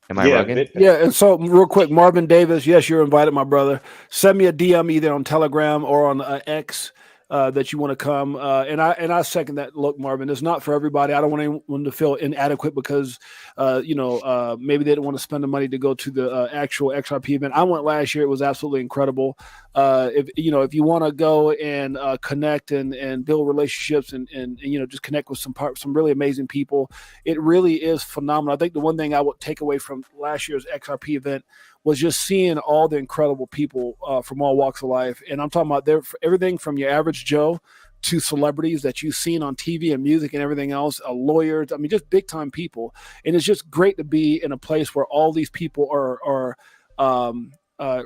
Am I rugged? Yeah, and so real quick, Marvin Davis, yes, you're invited, my brother. Send me a DM either on Telegram or on X that you want to come. And I second that. Look, Marvin, it's not for everybody. I don't want anyone to feel inadequate because maybe they didn't want to spend the money to go to the actual XRP event. I went last year; it was absolutely incredible. If you want to go and connect and build relationships and just connect with some really amazing people, it really is phenomenal. I think the one thing I would take away from last year's XRP event was just seeing all the incredible people from all walks of life. And I'm talking about everything from your average Joe to celebrities that you've seen on TV and music and everything else, lawyers. I mean, just big time people. And it's just great to be in a place where all these people are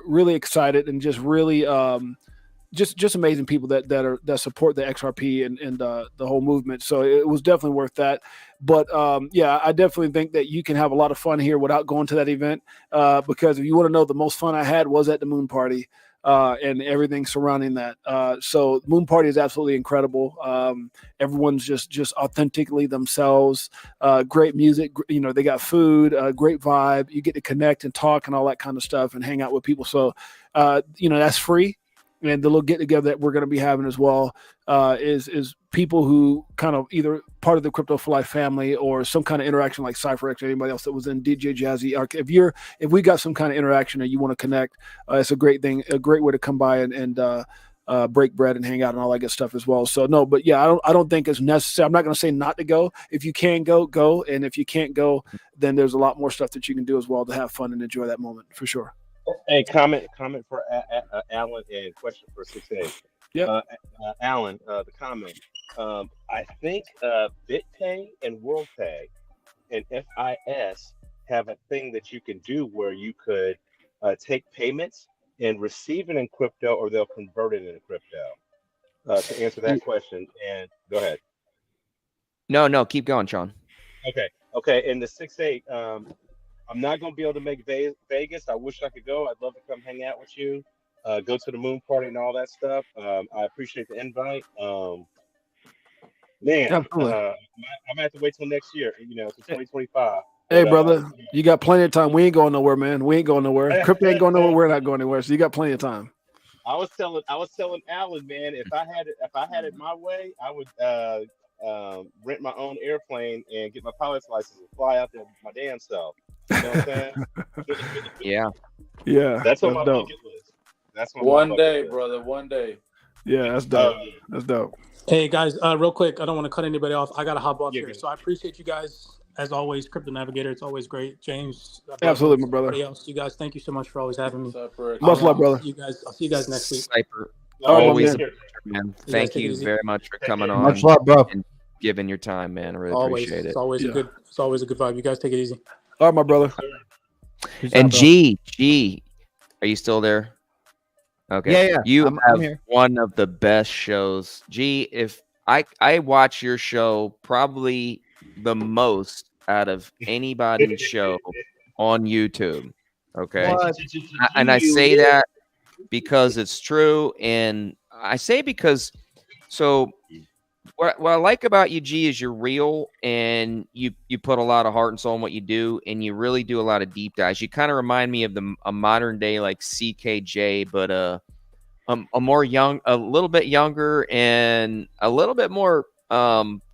really excited and just really just amazing people that support the XRP and the whole movement. So it was definitely worth that. But I definitely think that you can have a lot of fun here without going to that event. Because if you want to know, the most fun I had was at the Moon Party and everything surrounding that. So Moon Party is absolutely incredible. Everyone's just authentically themselves. Great music. They got food. Great vibe. You get to connect and talk and all that kind of stuff and hang out with people. So that's free. And the little get together that we're going to be having as well is people who kind of either part of the Crypto for Life family or some kind of interaction like CypherX or anybody else that was in DJ Jazzy Arc. If we got some kind of interaction and you want to connect, it's a great thing, a great way to come by and break bread and hang out and all that good stuff as well. So no, but yeah, I don't think it's necessary. I'm not going to say not to go. If you can go. And if you can't go, then there's a lot more stuff that you can do as well to have fun and enjoy that moment for sure. Hey, comment for Alan and question for 6A. Yeah, Alan, the comment. I think BitPay and WorldPay and FIS have a thing that you can do where you could take payments and receive it in crypto, or they'll convert it into crypto. To answer that question, and go ahead. No, keep going, Sean. Okay. And the 6A. I'm not going to be able to make Vegas. I wish I could go. I'd love to come hang out with you, go to the Moon Party and all that stuff. I appreciate the invite. I'm going to have to wait till next year, to 2025. Hey, brother, you got plenty of time. We ain't going nowhere, man. We ain't going nowhere. Crypto ain't going nowhere. We're not going anywhere. So you got plenty of time. I was telling Alan, man, if I had it my way, I would rent my own airplane and get my pilot's license and fly out there my damn self. You know what I'm saying? Yeah. That's on my bucket list. That's one day, brother. One day. Yeah, that's dope. That's dope. Hey guys, real quick, I don't want to cut anybody off. I got to hop off here. So I appreciate you guys as always. Crypto Navigator, it's always great. James, absolutely, my brother. Everybody else, you guys, thank you so much for always having me. Much love, brother. I'll see you guys next week. Cypher, always a pleasure, man. Thank you very much for coming on. Much love, bro. And giving your time, man. I really appreciate it. It's always a good vibe. You guys take it easy. All right, my brother. And G, are you still there? Okay. Yeah. You I'm have here. one of the best shows. G, if I watch your show probably the most out of anybody's show on YouTube. Okay. And I say that because it's true. And I say because what I like about you, G, is you're real and you put a lot of heart and soul in what you do, and you really do a lot of deep dives. You kind of remind me of a modern day like CKJ, but a little bit younger and a little bit more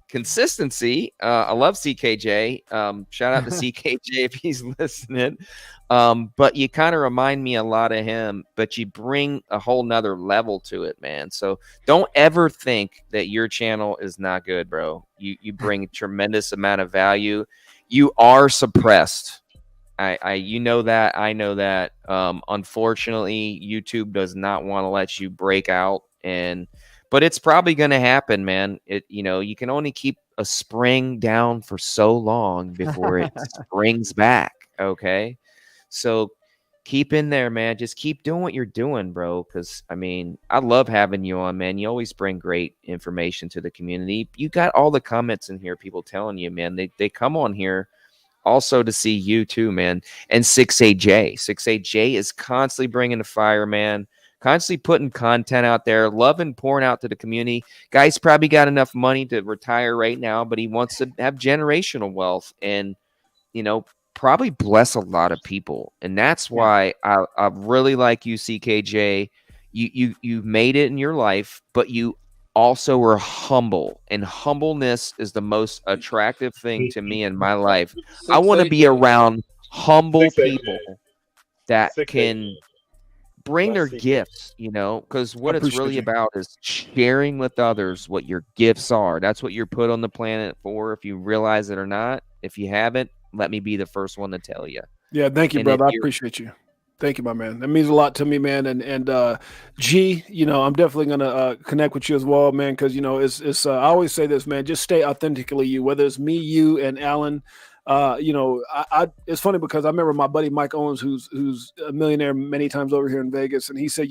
consistency. I love CKJ. Shout out to CKJ if he's listening. But you kind of remind me a lot of him, but you bring a whole nother level to it, man. So don't ever think that your channel is not good, bro. You bring a tremendous amount of value. You are suppressed. You know that. I know that. Unfortunately, YouTube does not want to let you break out But it's probably going to happen, man. You can only keep a spring down for so long before it springs back. Okay. So keep in there, man. Just keep doing what you're doing, bro. Because I love having you on, man. You always bring great information to the community. You got all the comments in here, people telling you, man, they come on here also to see you too, man. And 68J is constantly bringing the fire, man. Constantly putting content out there, loving pouring out to the community. Guy's probably got enough money to retire right now, but he wants to have generational wealth and probably bless a lot of people. And that's why I really like you, CKJ. You made it in your life, but you also were humble, and humbleness is the most attractive thing to me in my life. I want to be around humble people that can bring their gifts, because what it's really about is sharing with others what your gifts are. That's what you're put on the planet for, if you realize it or not. If you haven't, let me be the first one to tell you. Yeah, thank you, brother. I appreciate you. Thank you, my man. That means a lot to me, man. And G, I'm definitely gonna connect with you as well, man. Because it's I always say this, man. Just stay authentically you. Whether it's me, you, and Alan. It's funny because I remember my buddy Mike Owens, who's a millionaire many times over here in Vegas, and he said,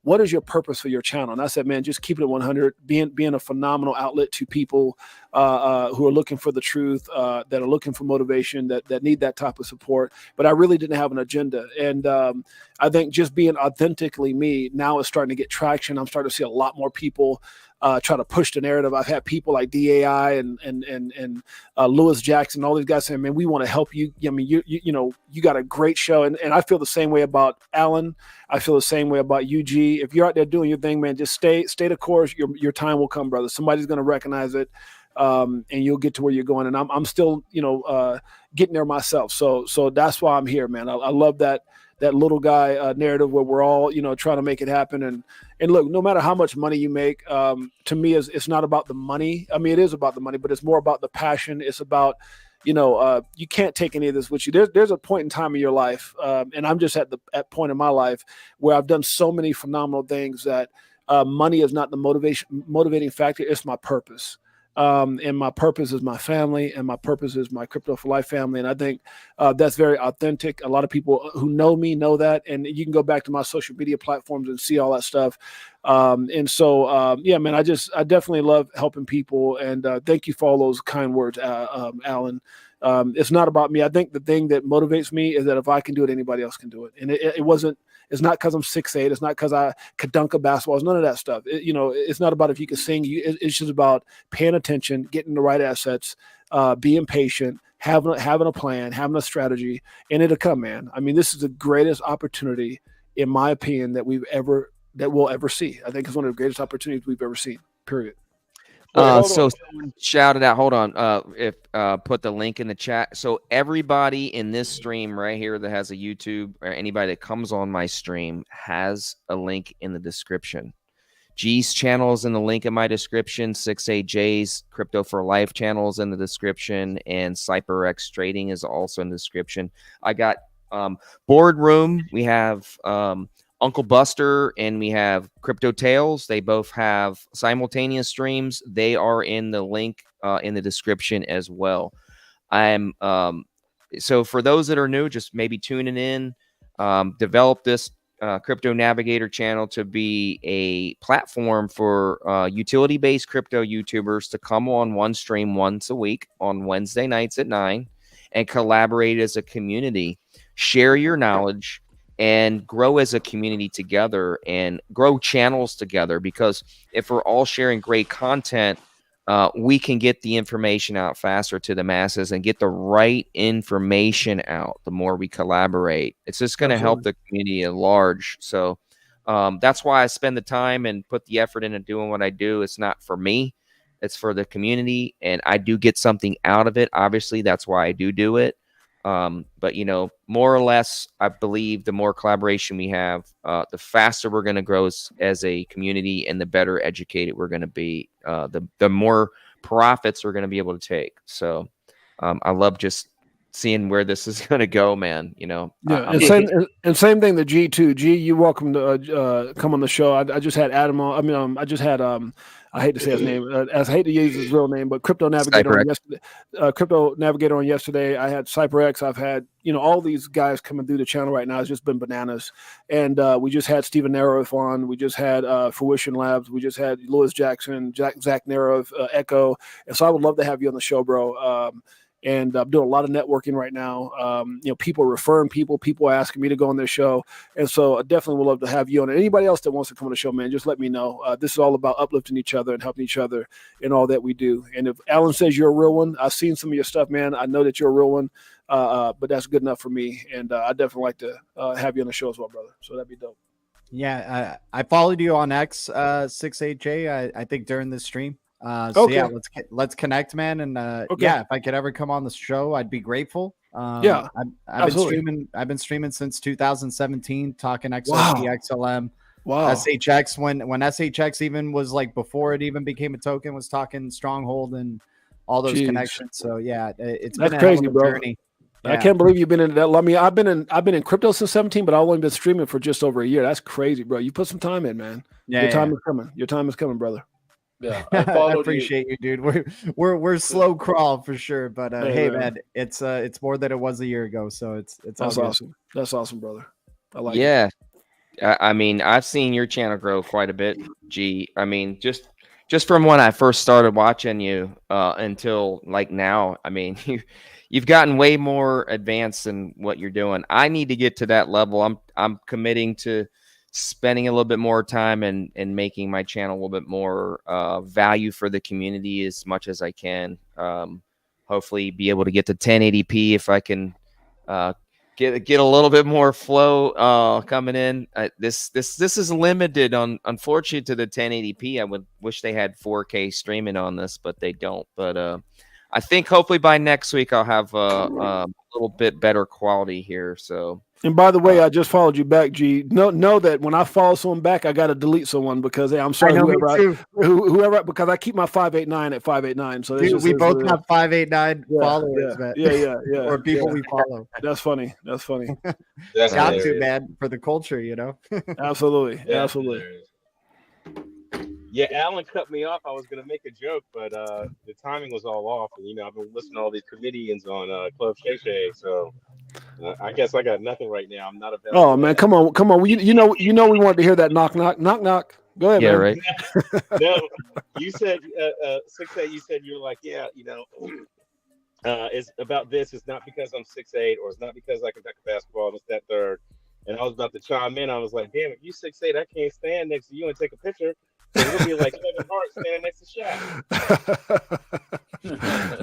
what is your purpose for your channel? And I said, man, just keep it 100, being a phenomenal outlet to people who are looking for the truth, that are looking for motivation, that need that type of support. But I really didn't have an agenda. And I think just being authentically me now is starting to get traction. I'm starting to see a lot more people try to push the narrative. I've had people like DAI and Lewis Jackson, all these guys saying, man, we want to help you. I mean, you got a great show. And I feel the same way about Alan. I feel the same way about UG. If you're out there doing your thing, man, just stay the course. Your time will come, brother. Somebody's going to recognize it. And you'll get to where you're going. And I'm still, getting there myself. So that's why I'm here, man. I love that little guy narrative where we're all, trying to make it happen. And look, no matter how much money you make, to me, it's not about the money. I mean, it is about the money, but it's more about the passion. It's about, you can't take any of this with you. There's a point in time in your life, and I'm just at point in my life where I've done so many phenomenal things that money is not the motivating factor. It's my purpose. And my purpose is my family, and my purpose is my Crypto for Life family. And I think that's very authentic. A lot of people who know me know that, and you can go back to my social media platforms and see all that stuff. Yeah, man, I definitely love helping people, and thank you for all those kind words, Alan. It's not about me. I think the thing that motivates me is that if I can do it, anybody else can do it. And it's not because I'm 6'8". It's not because I could dunk a basketball. It's none of that stuff. It's not about if you can sing. It's just about paying attention, getting the right assets, being patient, having a plan, having a strategy, and it'll come, man. I mean, this is the greatest opportunity, in my opinion, that we'll ever see. I think it's one of the greatest opportunities we've ever seen. Period. So someone shouted out, hold on, put the link in the chat. So everybody in this stream right here that has a YouTube, or anybody that comes on my stream, has a link in the description. G's channel is in the link in my description. 68J's Crypto for Life channel is in the description, and CyberX Trading is also in the description. I got Boardroom. We have Uncle Buster, and we have Crypto Tales. They both have simultaneous streams. They are in the link in the description as well. So for those that are new, just maybe tuning in, develop this Crypto Navigator channel to be a platform for utility-based crypto YouTubers to come on one stream once a week on Wednesday nights at 9 and collaborate as a community, share your knowledge, and grow as a community together and grow channels together. Because if we're all sharing great content, we can get the information out faster to the masses and get the right information out. The more we collaborate, it's just going to help the community at large. So that's why I spend the time and put the effort into doing what I do. It's not for me, it's for the community, and I do get something out of it. Obviously, that's why I do it. But more or less, I believe the more collaboration we have, the faster we're going to grow as a community, and the better educated we're going to be. The more profits we're going to be able to take. So I love just seeing where this is going to go, man. You know, Yeah, and same thing. The G too. G, you're welcome to come on the show. I just had Adam on. I mean, I just had I hate to say his name. I hate to use his real name, but Crypto Navigator on yesterday. Crypto Navigator on yesterday. I had CyberX. I've had all these guys coming through the channel right now. It's just been bananas. And we just had Stephen Naroff on. We just had Fruition Labs. We just had Lewis Jackson, Zach Naroff, Echo. And so I would love to have you on the show, bro. And I'm doing a lot of networking right now. People referring people asking me to go on their show. And so I definitely would love to have you on. And anybody else that wants to come on the show, man, just let me know. This is all about uplifting each other and helping each other in all that we do. And if Alan says you're a real one, I've seen some of your stuff, man. I know that you're a real one, but that's good enough for me. And I definitely like to have you on the show as well, brother. So that'd be dope. Yeah, I followed you on X, 68J, I think during this stream. So Okay. yeah, let's connect, man. And Okay. yeah, if I could ever come on the show, I'd be grateful. Yeah, I've been streaming since 2017, talking XRP, XLM, Wow. SHX. When SHX even was like before it even became a token, was talking Stronghold and all those Jeez. connections. So yeah, it's That's been a crazy, hell of a bro. journey. I Yeah. can't believe you've been in that. I mean, I've been in crypto since 17, but I've only been streaming for just over a year. That's crazy, bro. You put some time in, man. Yeah, Your time is coming. Your time is coming, brother. Yeah, I followed appreciate you, dude. We're slow crawl for sure, but hey, man, it's more than it was a year ago, so it's all That's good. awesome. That's awesome, brother. I like it. Yeah. I mean, I've seen your channel grow quite a bit, G. I mean, just from when I first started watching you until like now. I mean, you've gotten way more advanced than what you're doing. I need to get to that level. I'm committing to spending a little bit more time and making my channel a little bit more value for the community as much as I can. Hopefully be able to get to 1080p if I can get a little bit more flow coming in. This is limited unfortunately to the 1080p. I would wish they had 4K streaming on this, but they don't. But I think hopefully by next week I'll have a little bit better quality here. So. And by the way, I just followed you back, G. Know that when I follow someone back, I got to delete someone because hey, I'm sorry, whoever, because I keep my 589 at 589. So dude, we both have 589 followers, man. Yeah. Or people we follow. That's funny. That's funny. That's got hilarious. to, man, for the culture, Absolutely. Yeah, Absolutely. hilarious. Yeah, Alan cut me off. I was going to make a joke, but the timing was all off. And, I've been listening to all these comedians on Club Shay Shay, so I guess I got nothing right now. I'm not available. Oh, man, come on. You know we wanted to hear that knock. Go ahead, Yeah, man. right. No, you said, 6'8", you said you were like, yeah, it's about this. It's not because I'm 6'8", or it's not because I can dunk a basketball. It's that third. And I was about to chime in. I was like, damn, if you 6'8", I can't stand next to you and take a picture. It'll be like Kevin Hart standing next to Shaq.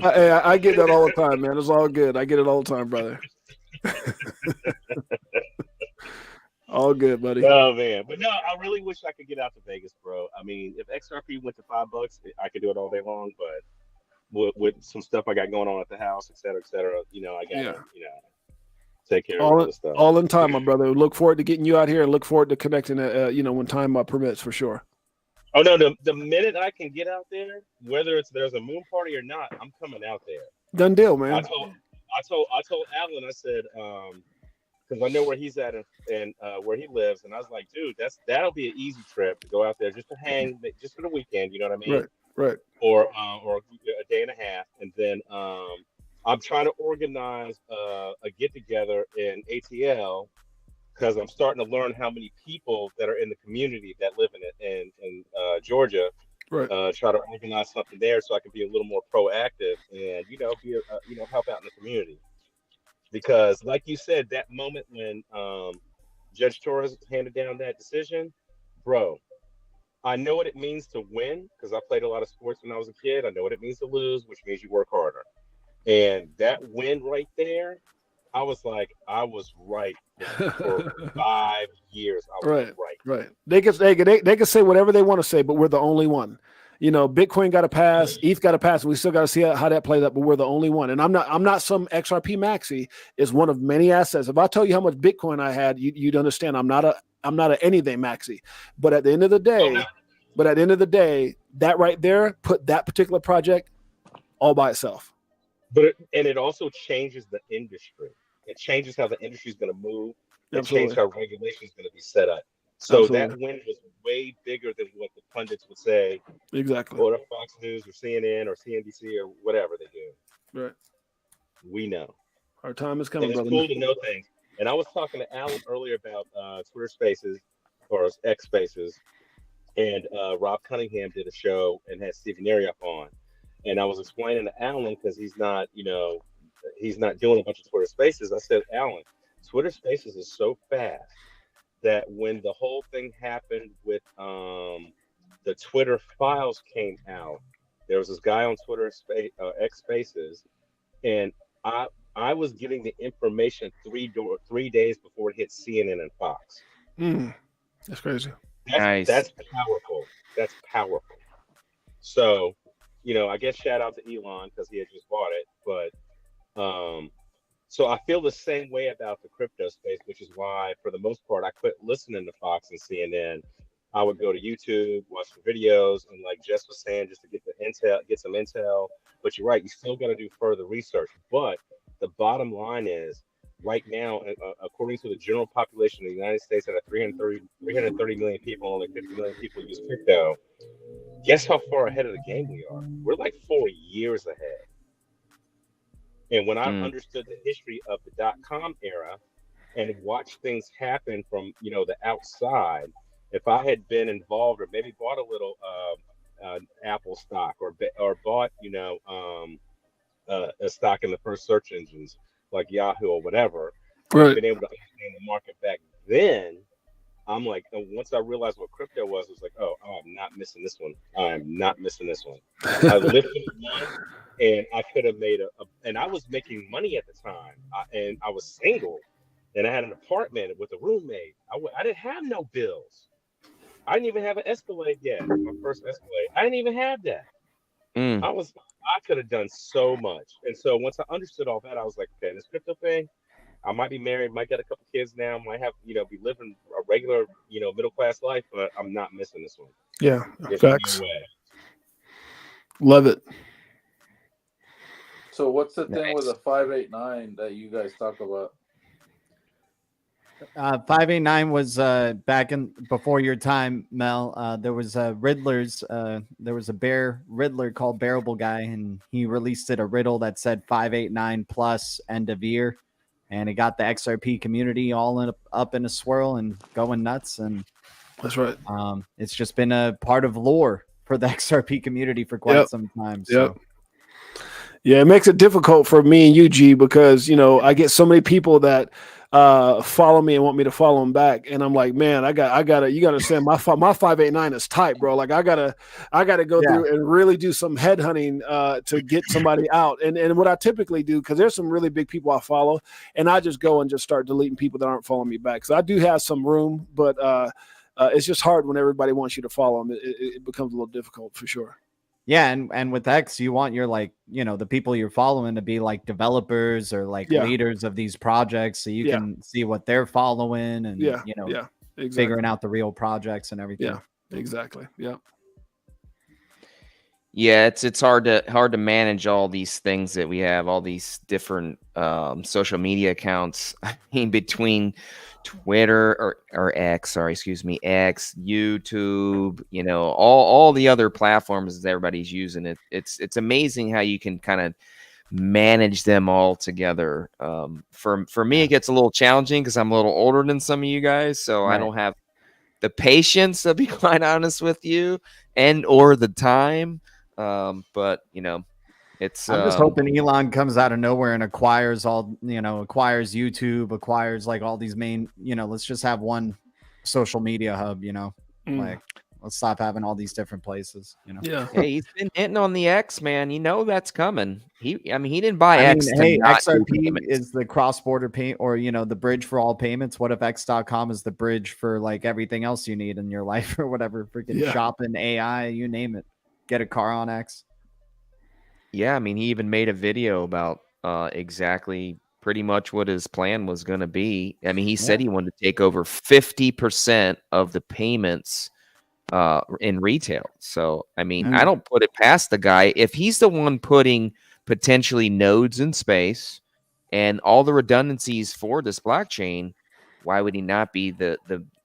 Hey, I get that all the time, man. It's all good. I get it all the time, brother. All good, buddy. Oh man, but no, I really wish I could get out to Vegas, bro. I mean, if XRP went to $5, I could do it all day long. But with some stuff I got going on at the house, et cetera, I gotta, take care of all this stuff. All in time, my brother. Look forward to getting you out here and look forward to connecting. When time permits, for sure. Oh no, the minute I can get out there, whether there's a moon party or not, I'm coming out there. Done deal, man. I told Alan, I said, because I know where he's at and where he lives, and I was like, dude, that'll be an easy trip to go out there just to hang, just for the weekend. You know what I mean? Right. Or a day and a half, and then I'm trying to organize a get together in ATL. Because I'm starting to learn how many people that are in the community that live in Georgia. Right. Try to organize something there so I can be a little more proactive and help out in the community. Because like you said, that moment when Judge Torres handed down that decision, bro, I know what it means to win because I played a lot of sports when I was a kid. I know what it means to lose, which means you work harder. And that win right there, I was like, I was right for 5 years. I was right. They can say whatever they want to say, but we're the only one. Bitcoin got to pass, ETH got to pass. We still got to see how that plays out, but we're the only one. And I'm not some XRP maxi. It's one of many assets. If I tell you how much Bitcoin I had, you'd understand. I'm not a anything maxi. But at the end of the day, that right there put that particular project all by itself. But it also changes the industry. It changes how the industry is going to move. It changes how regulation is going to be set up. So that win was way bigger than what the pundits would say. Exactly. Or Fox News or CNN or CNBC or whatever they do. Right. We know. Our time is coming, and it's brother. cool to know things. And I was talking to Alan earlier about Twitter Spaces or X Spaces, and Rob Cunningham did a show and had Stephen Neri up on. And I was explaining to Alan, because he's not doing a bunch of Twitter Spaces. I said, Alan, Twitter Spaces is so fast that when the whole thing happened with the Twitter files came out, there was this guy on Twitter X Spaces, and I was getting the information 3 days before it hit CNN and Fox. That's crazy. That's powerful. That's powerful. So, I guess shout out to Elon because he had just bought it. But so I feel the same way about the crypto space, which is why, for the most part, I quit listening to Fox and CNN. I would go to YouTube, watch some videos, and like Jess was saying, just to get some intel. But you're right, you still got to do further research. But the bottom line is, right now, according to the general population of the United States, that are 330 million people, only 50 million people use crypto. Guess how far ahead of the game we are? We're like 4 years ahead. And when I understood the history of the .com era and watched things happen from the outside, if I had been involved or maybe bought a little Apple stock or bought a stock in the first search engines like Yahoo or whatever, right, been able to understand the market back then, I'm like, once I realized what crypto was, it was like, oh, I'm not missing this one. I'm not missing this one. I lived with one, and I could have made and I was making money at the time, and I was single, and I had an apartment with a roommate. I didn't have no bills. I didn't even have an Escalade yet. My first Escalade. I didn't even have that. I could have done so much. And so once I understood all that, I was like, okay, this crypto thing, I might be married, might get a couple kids now, might have, be living a regular, middle class life, but I'm not missing this one. Yeah, There's facts. no way. Love it. So what's the thing with the 589 that you guys talk about? 589 was back in before your time, Mel. There was Riddler's. There was a bear Riddler called Bearable Guy, and he released a riddle that said 589 plus end of year, and it got the XRP community all up in a swirl and going nuts. And that's right. It's just been a part of lore for the XRP community for quite some time. So. Yeah, it makes it difficult for me and you, G, because I get so many people that follow me and want me to follow them back, and I'm like, man, you gotta understand, my 589 is tight, bro. Like I gotta go through and really do some head hunting to get somebody out. And what I typically do, because there's some really big people I follow, and I just go and just start deleting people that aren't following me back. So I do have some room, but it's just hard when everybody wants you to follow them. It becomes a little difficult for sure. Yeah, and with X, you want your the people you're following to be like developers or leaders of these projects, so you can see what they're following and exactly. Figuring out the real projects and everything. Yeah, exactly. Yeah. Yeah, it's hard to manage all these things that we have, all these different social media accounts. I mean, between Twitter or X, X, YouTube, all the other platforms that everybody's using. It's amazing how you can kind of manage them all together. For me, it gets a little challenging because I'm a little older than some of you guys, so right. I don't have the patience, to be quite honest with you, or the time. But it's I'm just hoping Elon comes out of nowhere and acquires YouTube, acquires like all these main, let's just have one social media hub, like let's stop having all these different places, Yeah. Hey, he's been hitting on the X, man. That's coming. He didn't buy X. XRP is the cross-border pay, or the bridge for all payments. What if X.com is the bridge for like everything else you need in your life or whatever? Freaking shopping, AI, you name it. Get a car on X. Yeah, he even made a video about exactly pretty much what his plan was going to be. He said he wanted to take over 50% of the payments in retail. So, I don't put it past the guy. If he's the one putting potentially nodes in space, and all the redundancies for this blockchain. Why would he not be the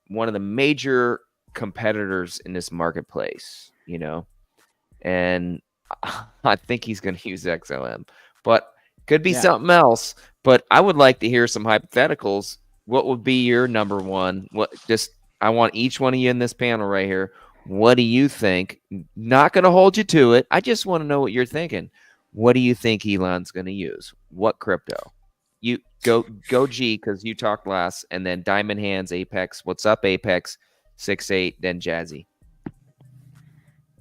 one of the major competitors in this marketplace? You know, and I think he's going to use XLM, but could be something else. But I would like to hear some hypotheticals. What would be your number one? I want each one of you in this panel right here. What do you think? Not going to hold you to it. I just want to know what you're thinking. What do you think Elon's going to use? What crypto? You go G, because you talked last, and then Diamond Hands, Apex. What's up, Apex? 6-8, then Jazzy.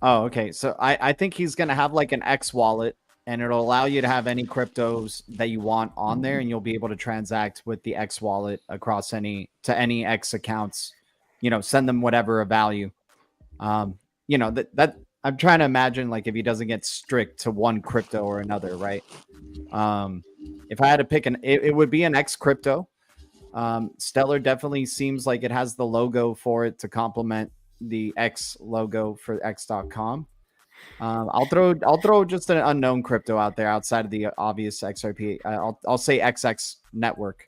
Oh, okay. So I think he's going to have like an X wallet, and it'll allow you to have any cryptos that you want on there, and you'll be able to transact with the X wallet across any X accounts, send them whatever a value. That I'm trying to imagine, like, if he doesn't get strict to one crypto or another, right? If I had to pick it would be an X crypto. Stellar definitely seems like it has the logo for it to complement the X logo for X.com. I'll throw just an unknown crypto out there outside of the obvious XRP. I'll say XX Network.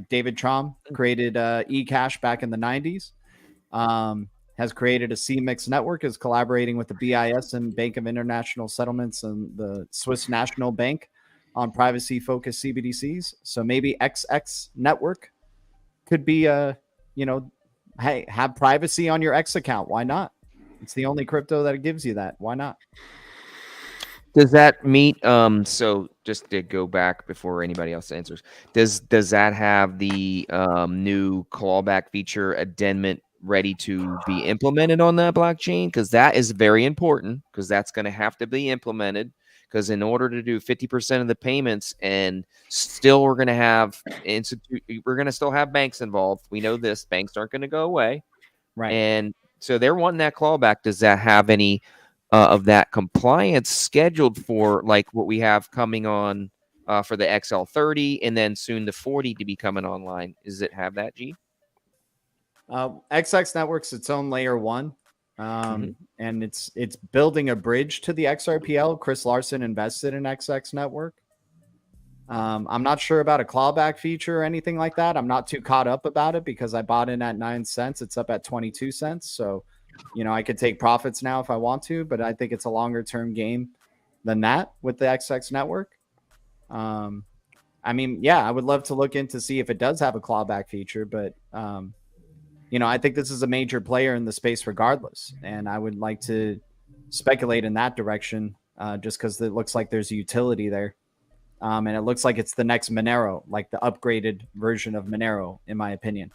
David Trom created eCash back in the 90s. Has created a CMIX network, is collaborating with the BIS and Bank of International Settlements and the Swiss National Bank on privacy-focused CBDCs. So maybe XX Network could be hey, have privacy on your X account. Why not? It's the only crypto that gives you that. Why not? Does that meet? So just to go back before anybody else answers, does that have the new clawback feature addendum ready to be implemented on that blockchain? Because that is very important, because that's going to have to be implemented. Because in order to do 50% of the payments, and still we're going to have we're going to still have banks involved. We know this. Banks aren't going to go away, right? And so they're wanting that clawback. Does that have any of that compliance scheduled for, like, what we have coming on for the XL30 and then soon the 40 to be coming online? Does it have that, G? XX Network's its own layer one. And it's building a bridge to the XRPL. Chris Larson invested in XX Network. I'm not sure about a clawback feature or anything like that. I'm not too caught up about it because I bought in at 9 cents. It's up at 22 cents. So, I could take profits now if I want to, but I think it's a longer term game than that with the XX Network. I mean, yeah, I would love to look into see if it does have a clawback feature, but I think this is a major player in the space regardless. And I would like to speculate in that direction just because it looks like there's a utility there. And it looks like it's the next Monero, like the upgraded version of Monero, in my opinion.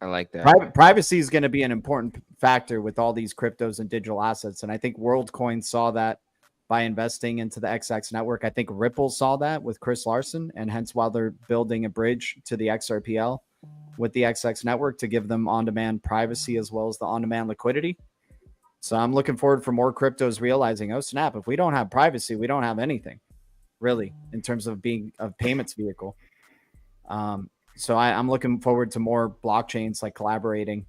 I like that. Privacy is going to be an important factor with all these cryptos and digital assets. And I think WorldCoin saw that by investing into the XX network. I think Ripple saw that with Chris Larson, and hence why they're building a bridge to the XRPL with the XX network to give them on-demand privacy as well as the on-demand liquidity. So I'm looking forward for more cryptos realizing, oh snap, if we don't have privacy, we don't have anything really in terms of being a payments vehicle. So I'm looking forward to more blockchains like collaborating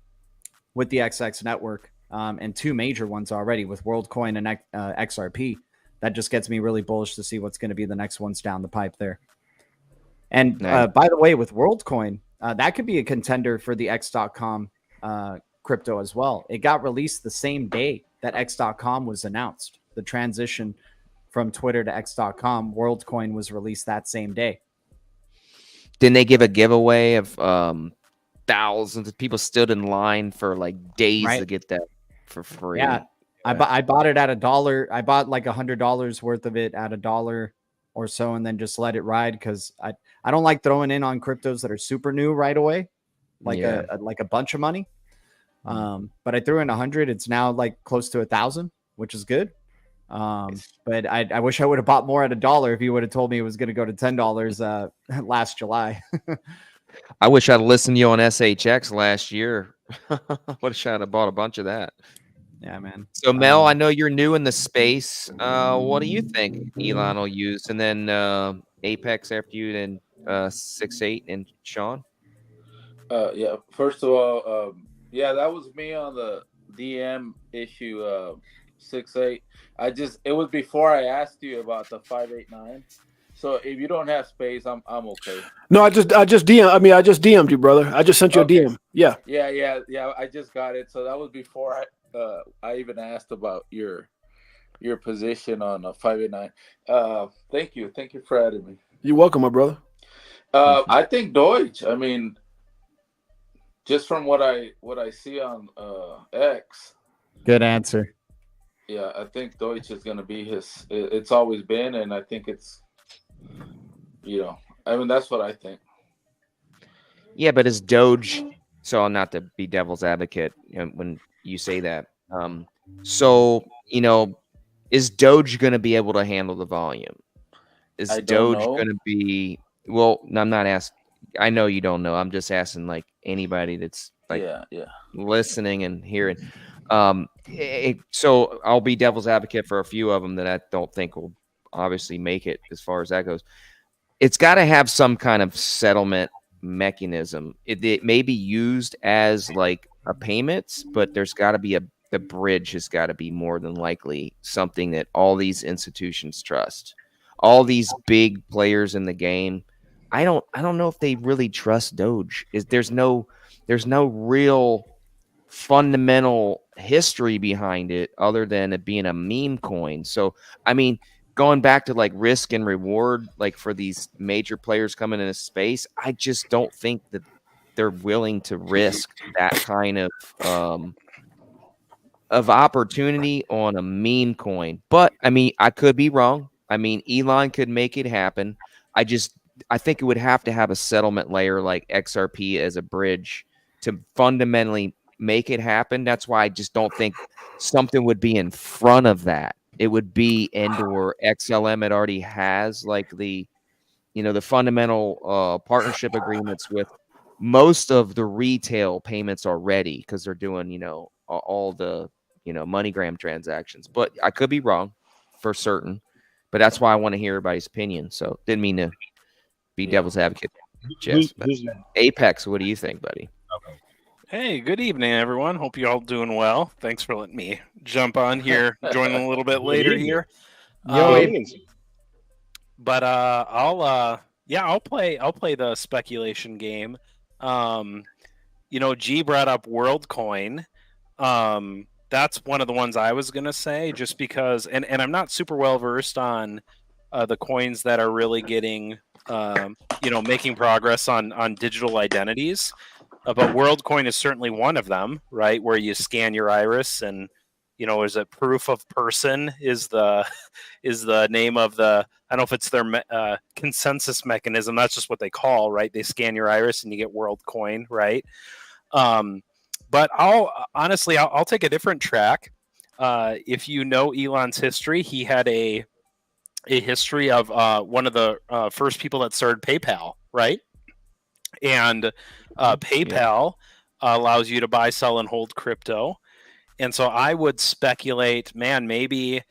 with the XX network and two major ones already with WorldCoin and XRP. That just gets me really bullish to see what's going to be the next ones down the pipe there. And by the way, with WorldCoin, that could be a contender for the X.com crypto as well. It got released the same day that X.com was announced. The transition from Twitter to X.com, WorldCoin was released that same day. Didn't they give a giveaway of thousands of people stood in line for like days to get that for free? Yeah. I bought it at $1. I bought like $100 worth of it at $1 or so, and then just let it ride because I don't like throwing in on cryptos that are super new right away, like a bunch of money. But I threw in 100. It's now like close to 1,000, which is good. But I wish I would have bought more at $1 if you would have told me it was going to go to $10 last July. I wish I'd listened to you on SHX last year. Wish I'd have bought a bunch of that. Yeah, man. So Mel, I know you're new in the space. What do you think Elon will use? And then Apex after you, then 6-8 and Sean. Yeah. First of all, yeah, that was me on the DM issue. 6.8. It was before I asked you about the 5.89. So if you don't have space, I'm okay. No, I just DM'd you, brother. I just sent you a DM. Yeah. Yeah. I just got it. So that was before I even asked about your position on a 5.89. Thank you for adding me. You're welcome, my brother. I think Deutsch. I mean, just from what I see on X. Good answer. Yeah, I think Deutsch is going to be his. It's always been, and I think it's. I mean, that's what I think. Yeah, but is Doge? So not to be devil's advocate, when you say that. So is Doge going to be able to handle the volume? Is Doge going to be? Well, I'm not asking. I know you don't know. I'm just asking like anybody that's like listening and hearing. So I'll be devil's advocate for a few of them that I don't think will obviously make it as far as that goes. It's got to have some kind of settlement mechanism. It may be used as like a payments, but there's got to be the bridge has got to be more than likely something that all these institutions trust. All these big players in the game, I don't know if they really trust Doge. There's no real fundamental history behind it other than it being a meme coin. So, I mean, going back to like risk and reward, like for these major players coming into space, I just don't think that they're willing to risk that kind of opportunity on a meme coin. But I mean, I could be wrong. I mean, Elon could make it happen. I think it would have to have a settlement layer like XRP as a bridge to fundamentally make it happen. That's why I just don't think something would be in front of that. It would be or XLM. It already has like the fundamental partnership agreements with most of the retail payments already because they're doing all the MoneyGram transactions. But I could be wrong for certain. But that's why I want to hear everybody's opinion. So didn't mean to be devil's advocate. Jess, Apex, what do you think, buddy? Okay. Hey, good evening, everyone. Hope you all doing well. Thanks for letting me jump on here, join a little bit later here. But I'll play the speculation game. G brought up WorldCoin. That's one of the ones I was gonna say, just because, and I'm not super well versed on the coins that are really getting making progress on digital identities. But WorldCoin is certainly one of them, right? Where you scan your iris and, is it proof of person is the name of the, I don't know if it's their consensus mechanism. That's just what they call, right? They scan your iris and you get WorldCoin, right? But I'll take a different track. If you know Elon's history, he had a history of one of the first people that started PayPal, right? And PayPal allows you to buy, sell, and hold crypto. And so I would speculate, man, maybe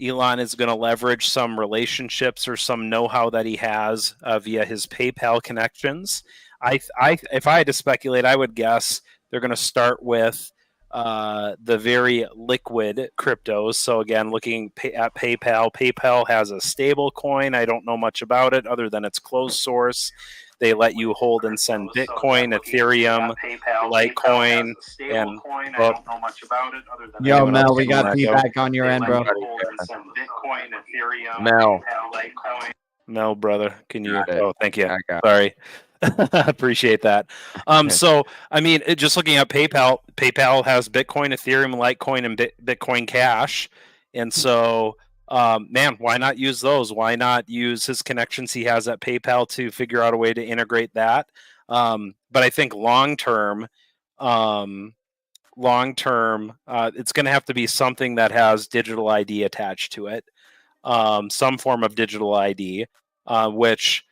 Elon is going to leverage some relationships or some know-how that he has via his PayPal connections. If I had to speculate, I would guess they're going to start with the very liquid cryptos. So again, looking at PayPal has a stable coin. I don't know much about it other than it's closed source. They let you hold and send Bitcoin, Ethereum, Litecoin, and I don't know much about it other than Yo, Mel, we got feedback on your end, bro. Mel, brother, can you? Oh, thank you. Sorry. Appreciate that. So, I mean, just looking at PayPal has Bitcoin, Ethereum, Litecoin, and Bitcoin Cash. And so, man, why not use those? Why not use his connections he has at PayPal to figure out a way to integrate that? But I think long term, it's going to have to be something that has digital ID attached to it, some form of digital ID, which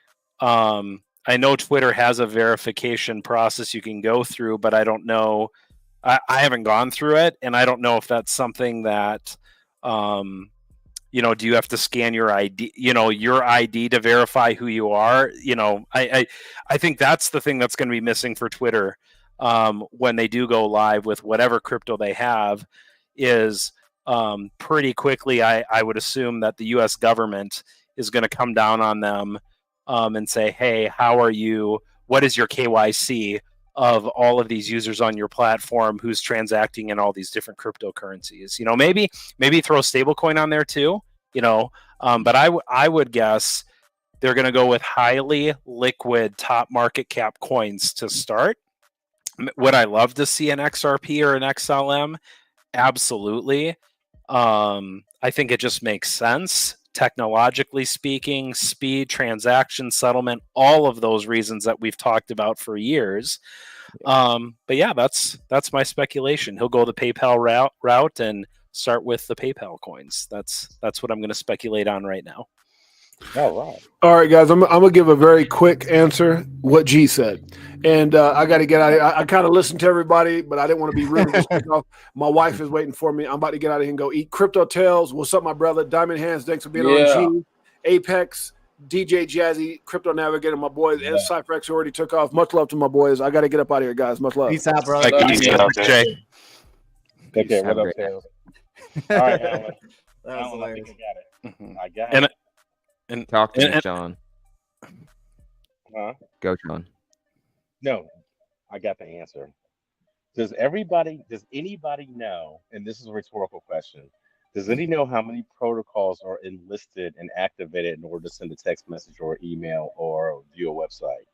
I know Twitter has a verification process you can go through, but I don't know. I haven't gone through it, and I don't know if that's something that, do you have to scan your ID, your ID to verify who you are? I think that's the thing that's going to be missing for Twitter when they do go live with whatever crypto they have is pretty quickly, I would assume that the U.S. government is going to come down on them and say, hey, how are you? What is your KYC of all of these users on your platform who's transacting in all these different cryptocurrencies? Maybe throw stablecoin on there too, but I would guess they're going to go with highly liquid top market cap coins to start. Would I love to see an XRP or an XLM? Absolutely. I think it just makes sense, technologically speaking, speed, transaction, settlement, all of those reasons that we've talked about for years. But yeah, that's my speculation. He'll go the PayPal route and start with the PayPal coins. That's what I'm going to speculate on right now. All right, guys. I'm gonna give a very quick answer. What G said, and I got to get out. I kind of listened to everybody, but I didn't want to be rude. Just take off. My wife is waiting for me. I'm about to get out of here and go eat. Crypto Tales. What's up, my brother? Diamond Hands. Thanks for being on. G, Apex, DJ Jazzy, Crypto Navigator, my boys, and CypherX already took off. Much love to my boys. I got to get up out of here, guys. Much love. Peace out, brother. Peace out, Jay. Okay, what up, Tails? All right, Alan. That was hilarious. I got it. And talk to me, Sean. Huh? Go, Sean. No, I got the answer. Does anybody know, and this is a rhetorical question, does anybody know how many protocols are enlisted and activated in order to send a text message or email or view a website?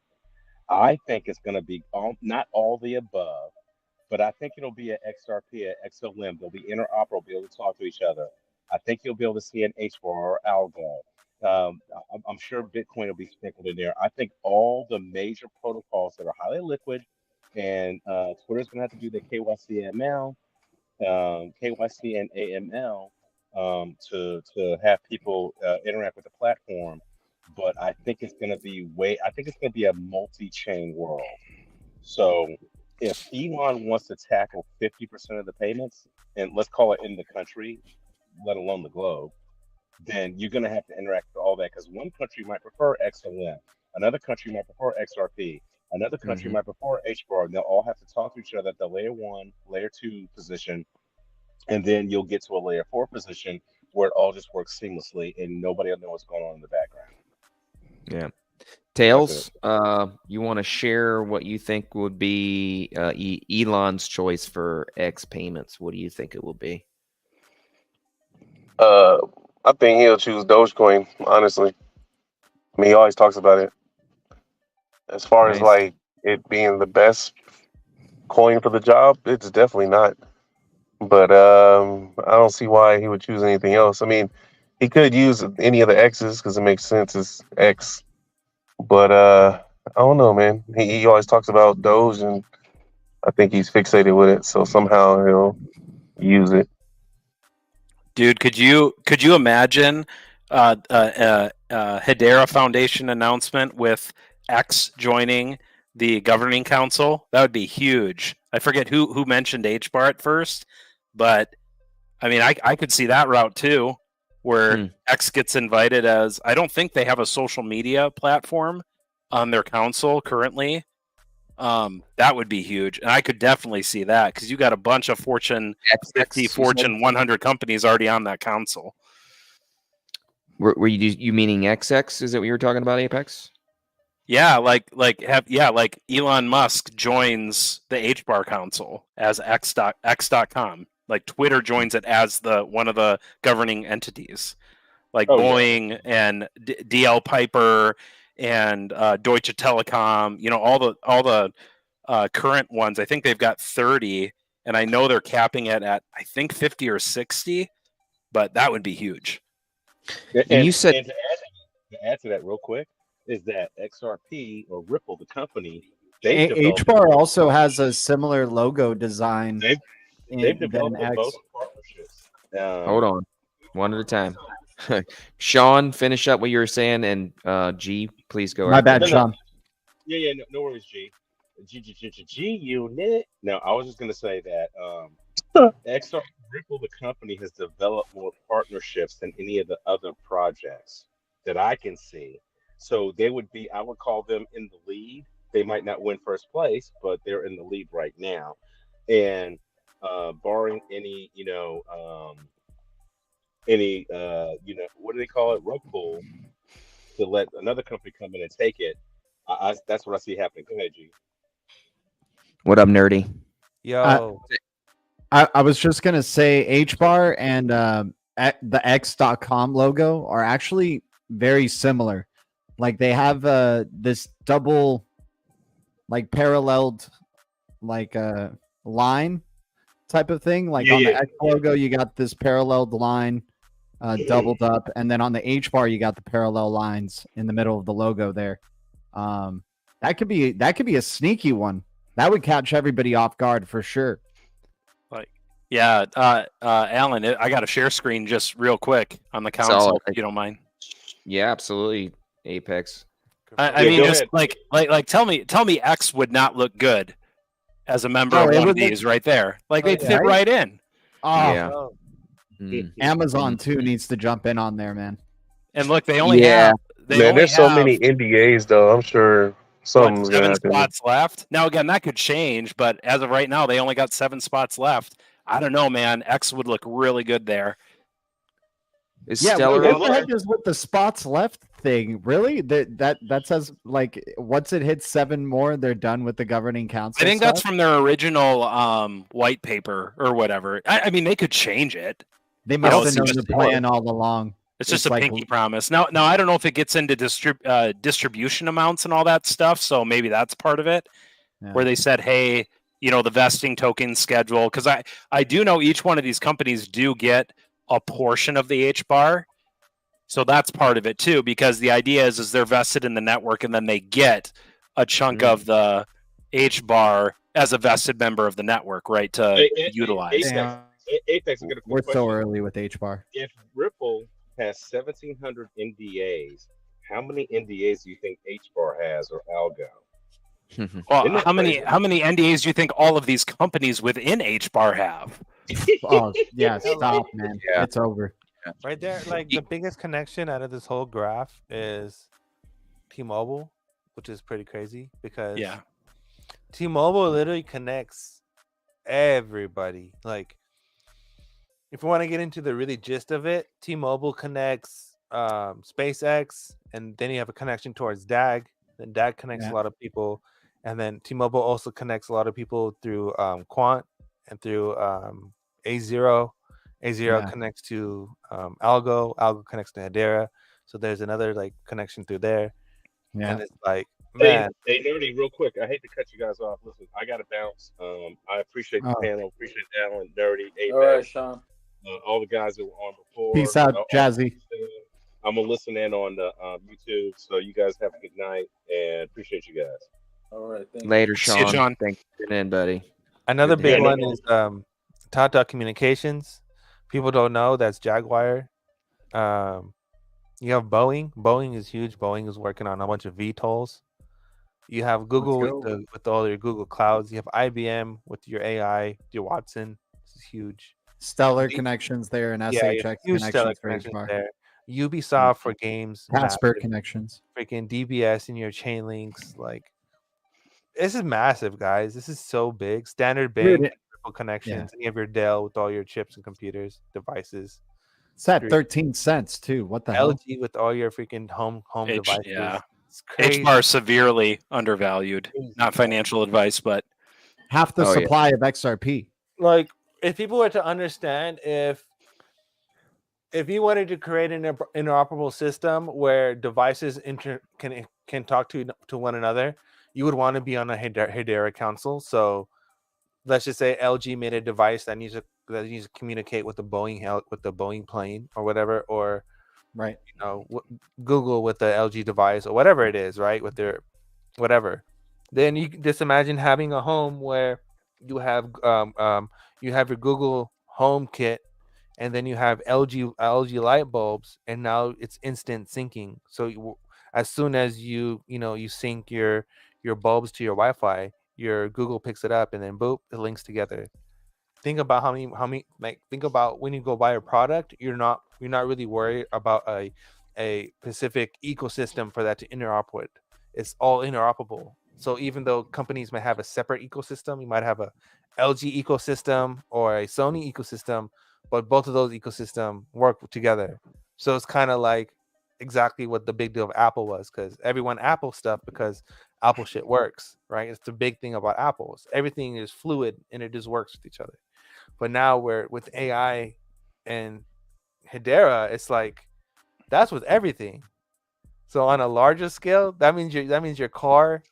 I think it's going to be not all the above, but I think it'll be an XRP, an XLM. They'll be interoperable, be able to talk to each other. I think you'll be able to see an HBAR or Algo. I'm sure Bitcoin will be sprinkled in there. I think all the major protocols that are highly liquid, and Twitter's going to have to do the KYC and AML to have people interact with the platform. But I think it's going to be a multi-chain world. So if Elon wants to tackle 50% of the payments, and let's call it in the country, let alone the globe, then you're going to have to interact with all that, because one country might prefer XLM, another country might prefer XRP, another country might prefer HBAR, and they'll all have to talk to each other at the layer 1, layer 2 position, and then you'll get to a layer 4 position where it all just works seamlessly and nobody will know what's going on in the background. Yeah. Tails, you want to share what you think would be Elon's choice for X payments? What do you think it will be? I think he'll choose Dogecoin, honestly. I mean, he always talks about it. As far as like it being the best coin for the job, it's definitely not. But I don't see why he would choose anything else. I mean, he could use any of the X's because it makes sense. It's X. But I don't know, man. He always talks about Doge, and I think he's fixated with it. So somehow he'll use it. Dude, could you imagine Hedera Foundation announcement with X joining the governing council? That would be huge. I forget who mentioned HBAR at first, but I mean, I could see that route too, where X gets invited as, I don't think they have a social media platform on their council currently. That would be huge, and I could definitely see that because you got a bunch of Fortune 50, Fortune 100 companies already on that council. Were you meaning XX? Is that what you were talking about, Apex? Yeah, like Elon Musk joins the HBAR council as X.com. Like Twitter joins it as one of the governing entities, like Boeing and DL Piper and Deutsche Telekom, all the current ones. I think they've got 30, and I know they're capping it at, I think, 50 or 60, but that would be huge. And you said, and to add to that real quick, is that XRP or Ripple, the company, HBAR also has a similar logo design. They've developed both partnerships. Hold on, one at a time. Sean, finish up what you were saying, and G, please go. My bad, Sean. Yeah, no worries, G. G unit. No, I was just gonna say that XR Ripple, the company, has developed more partnerships than any of the other projects that I can see. So they would be, I would call them in the lead. They might not win first place, but they're in the lead right now. And barring any, any what do they call it, rug pull to let another company come in and take it. That's what I see happening. Go ahead, G. What up, nerdy? Yo, I was just gonna say HBAR and the X.com logo are actually very similar. Like they have this double, like paralleled, like line type of thing. Like on the X logo, you got this paralleled line doubled up, and then on the HBAR, you got the parallel lines in the middle of the logo there. That could be a sneaky one. That would catch everybody off guard for sure. Yeah, Alan, I got a share screen just real quick on the console, Solid. if you don't mind. Yeah, absolutely. Apex. I mean, just like tell me X would not look good as a member of one of these right there. Like they'd fit right in. Oh, Yeah. Amazon too needs to jump in on there, man. And look, they only have there's so many NDAs though. I'm sure something's gonna 7 happen. spots left. Now again, that could change, but as of right now, they only got 7 spots left. I don't know, man. X would look really good there. Stellar. What the heck is with the spots left thing? Really? That says like once it hits 7 more, they're done with the governing council. I think that's from their original white paper or whatever. I mean, they could change it. They must have known the plan all along. It's just a pinky promise. Now I don't know if it gets into distribution amounts and all that stuff. So maybe that's part of it, where they said, hey, the vesting token schedule. Because I do know each one of these companies do get a portion of the HBAR. So that's part of it too, because the idea is they're vested in the network and then they get a chunk of the HBAR as a vested member of the network, right, to utilize. Apex, I got a quick We're question. so early with HBAR. If Ripple has 1,700 NDAs, how many NDAs do you think HBAR has or Algo? Well, how many NDAs do you think all of these companies within HBAR have? Oh yeah, stop, man. Yeah. It's over. Right there, like the biggest connection out of this whole graph is T-Mobile, which is pretty crazy because T-Mobile literally connects everybody. Like, if you want to get into the really gist of it, T-Mobile connects SpaceX, and then you have a connection towards DAG. Then DAG connects a lot of people, and then T-Mobile also connects a lot of people through Quant and through A0. A0 connects to Algo. Algo connects to Hedera. So there's another like connection through there. Yeah. And it's like, man. Hey, Nerdy, real quick. I hate to cut you guys off. Listen, I got to bounce. I appreciate the panel. Appreciate Alan, Nerdy, Apex. All right, Sean. All the guys that were on before. Peace out, Jazzy. I'm going to listen in on the YouTube. So you guys have a good night and appreciate you guys. All right. Later, Sean. See you, Sean. Thanks for tuning in, buddy. Another big one is Tata Communications. People don't know that's Jaguar. You have Boeing. Boeing is huge. Boeing is working on a bunch of VTOLs. You have Google with all your Google Clouds. You have IBM with your AI, your Watson. This is huge. Stellar connections there and SHX huge connections for connections HBAR. there. Ubisoft for games. Casper connections. Freaking DBS in your chain links. Like, this is massive, guys. This is so big. Standard Bank connections. And you have your Dell with all your chips and computers, devices. It's at 13 cents too. What the hell? LG with all your freaking home devices. Yeah. It's crazy. HBAR severely undervalued. Not financial advice, but half the supply of XRP. Like, if people were to understand, if you wanted to create an interoperable system where devices can talk to one another, you would want to be on a Hedera council. So let's just say LG made a device that needs to communicate with the Boeing plane or whatever, or Google with the LG device or whatever it is, right? With their whatever. Then you can just imagine having a home where you have your Google Home Kit, and then you have LG light bulbs, and now it's instant syncing. So as soon as you sync your bulbs to your Wi-Fi, your Google picks it up, and then boop, it links together. Think about how many think about when you go buy a product, you're not really worried about a specific ecosystem for that to interoperate with. It's all interoperable. So even though companies might have a separate ecosystem, you might have a LG ecosystem or a Sony ecosystem, but both of those ecosystem work together. So it's kind of like exactly what the big deal of Apple was, because everyone Apple stuff because Apple shit works, right? It's the big thing about Apples. Everything is fluid and it just works with each other. But now we're with AI and Hedera, it's like that's with everything. So on a larger scale, that means your car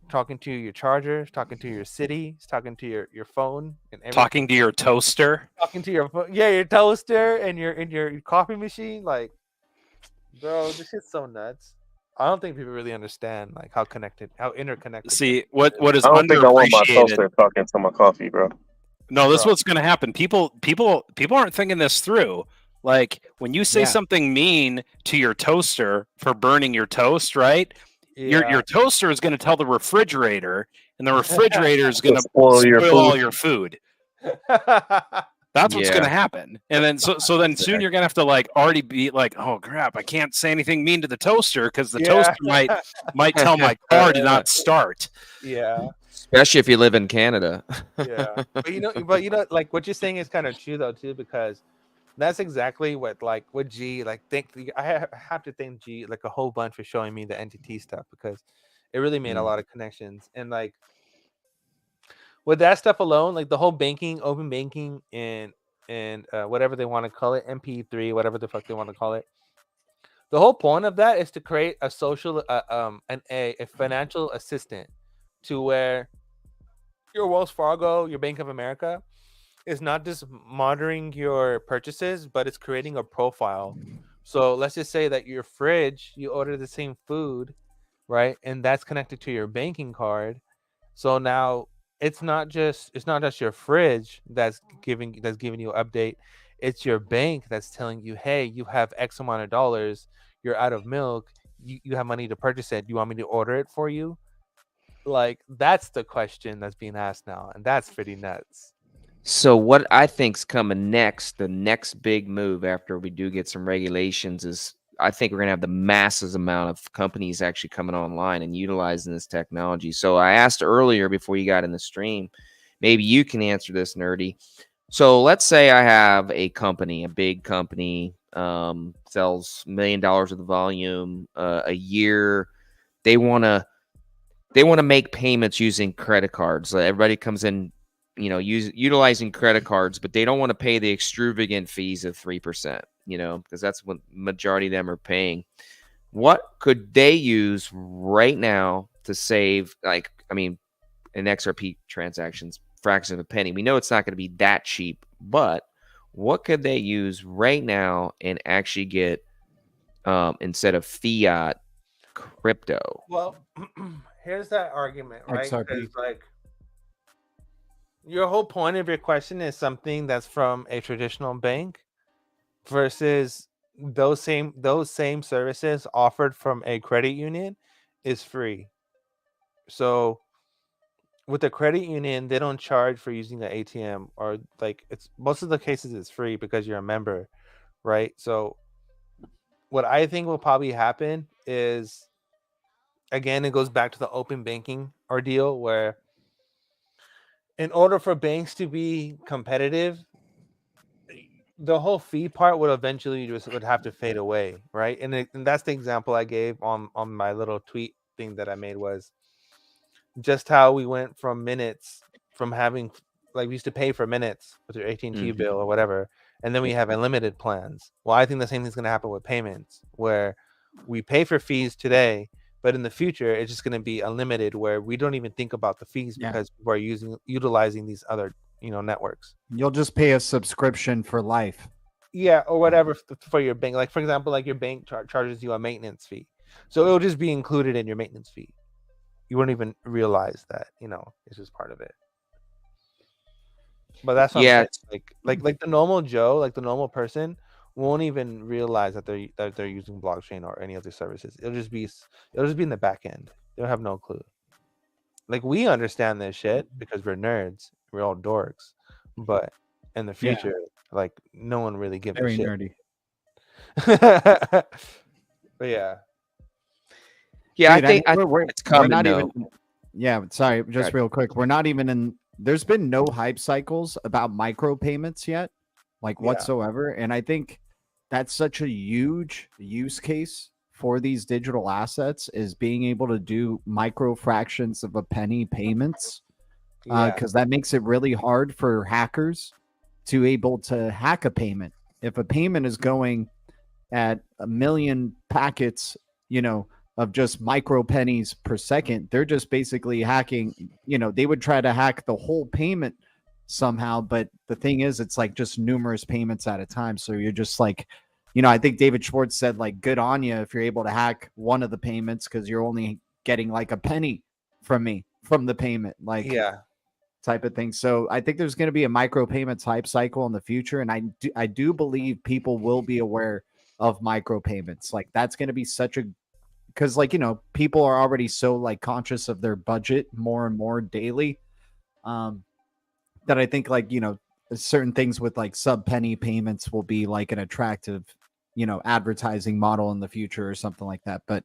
talking to your charger, talking to your city, talking to your phone, and everything. Talking to your toaster. Talking to your your toaster and your coffee machine. Like, bro, this shit's so nuts. I don't think people really understand like how interconnected. See, what is I don't think I want my underappreciated. toaster talking to my coffee, bro. No, this is what's going to happen. People aren't thinking this through. Like when you say something mean to your toaster for burning your toast, right? Your toaster is going to tell the refrigerator, and the refrigerator is going to spoil all your food. That's what's going to happen. And then so then soon you're going to have to like already be like, oh crap, I can't say anything mean to the toaster because the toaster might tell my car to not start. Yeah. Especially if you live in Canada. Yeah. But you know, like what you're saying is kind of true though too, because that's exactly what G like I have to thank G like a whole bunch for showing me the NTT stuff, because it really made a lot of connections. And like with that stuff alone, like the whole banking, open banking, and whatever they want to call it, MP3, whatever the fuck they want to call it. The whole point of that is to create a social, a financial assistant to where your Wells Fargo, your Bank of America, is not just monitoring your purchases, but it's creating a profile. So let's just say that your fridge, you order the same food, right, and that's connected to your banking card. So now it's not just your fridge that's giving you an update. It's your bank that's telling you, hey, you have X amount of dollars, you're out of milk, you have money to purchase it. Do you want me to order it for you? Like, that's the question that's being asked now, and that's pretty nuts. So what I think's coming next, the next big move after we do get some regulations, is I think we're going to have the massive amount of companies actually coming online and utilizing this technology. So I asked earlier before you got in the stream, maybe you can answer this, Nerdy. So let's say I have a company, a big company, sells $1 million of the volume a year. They want to make payments using credit cards. Everybody comes in, utilizing credit cards, but they don't want to pay the extravagant fees of 3%, because that's what majority of them are paying. What could they use right now to save, in XRP transactions, fraction of a penny? We know it's not going to be that cheap, but what could they use right now and actually get, instead of fiat, crypto? Well, here's that argument, right? XRP. Like, your whole point of your question is something that's from a traditional bank versus those same services offered from a credit union is free. So with the credit union, they don't charge for using the ATM, or like it's most of the cases it's free because you're a member, right? So what I think will probably happen is, again, it goes back to the open banking ordeal, where in order for banks to be competitive, the whole fee part would eventually would have to fade away, right? And that's the example I gave on my little tweet thing that I made, was just how we went from minutes, from having, like, we used to pay for minutes with your AT&T bill or whatever, and then we have unlimited plans. Well, I think the same thing's going to happen with payments, where we pay for fees today, but in the future it's just going to be unlimited, where we don't even think about the fees because we're utilizing these other networks. You'll just pay a subscription for life. Yeah, or whatever for your bank. Like, for example, like your bank charges you a maintenance fee, so it'll just be included in your maintenance fee. You wouldn't even realize that, it's just part of it. But that's what I'm saying. Like the normal Joe, like the normal person, won't even realize that they're using blockchain or any other services. It'll just be in the back end. They'll have no clue. Like, we understand this shit because we're nerds. We're all dorks. But in the future, like, no one really gives a shit. Very nerdy. But yeah. Yeah, Dude, I think it's coming. Not even, sorry, just real quick. We're not even in. There's been no hype cycles about micropayments yet. like Yeah. whatsoever. And I think that's such a huge use case for these digital assets, is being able to do micro fractions of a penny payments, Yeah. because that makes it really hard for hackers to able to hack a payment. If a payment is going at a million packets, of just micro pennies per second, they're just basically hacking, they would try to hack the whole payment somehow. But the thing is, it's like just numerous payments at a time. So you're just like, I think David Schwartz said, like, good on you if you're able to hack one of the payments, because you're only getting like a penny from me from the payment. Like, Yeah. type of thing. So I think there's going to be a micropayment type cycle in the future, and I do believe people will be aware of micropayments. Like, that's going to be such a, because, like, people are already so, like, conscious of their budget more and more daily, that I think, like, certain things with like sub penny payments will be like an attractive, advertising model in the future or something like that. But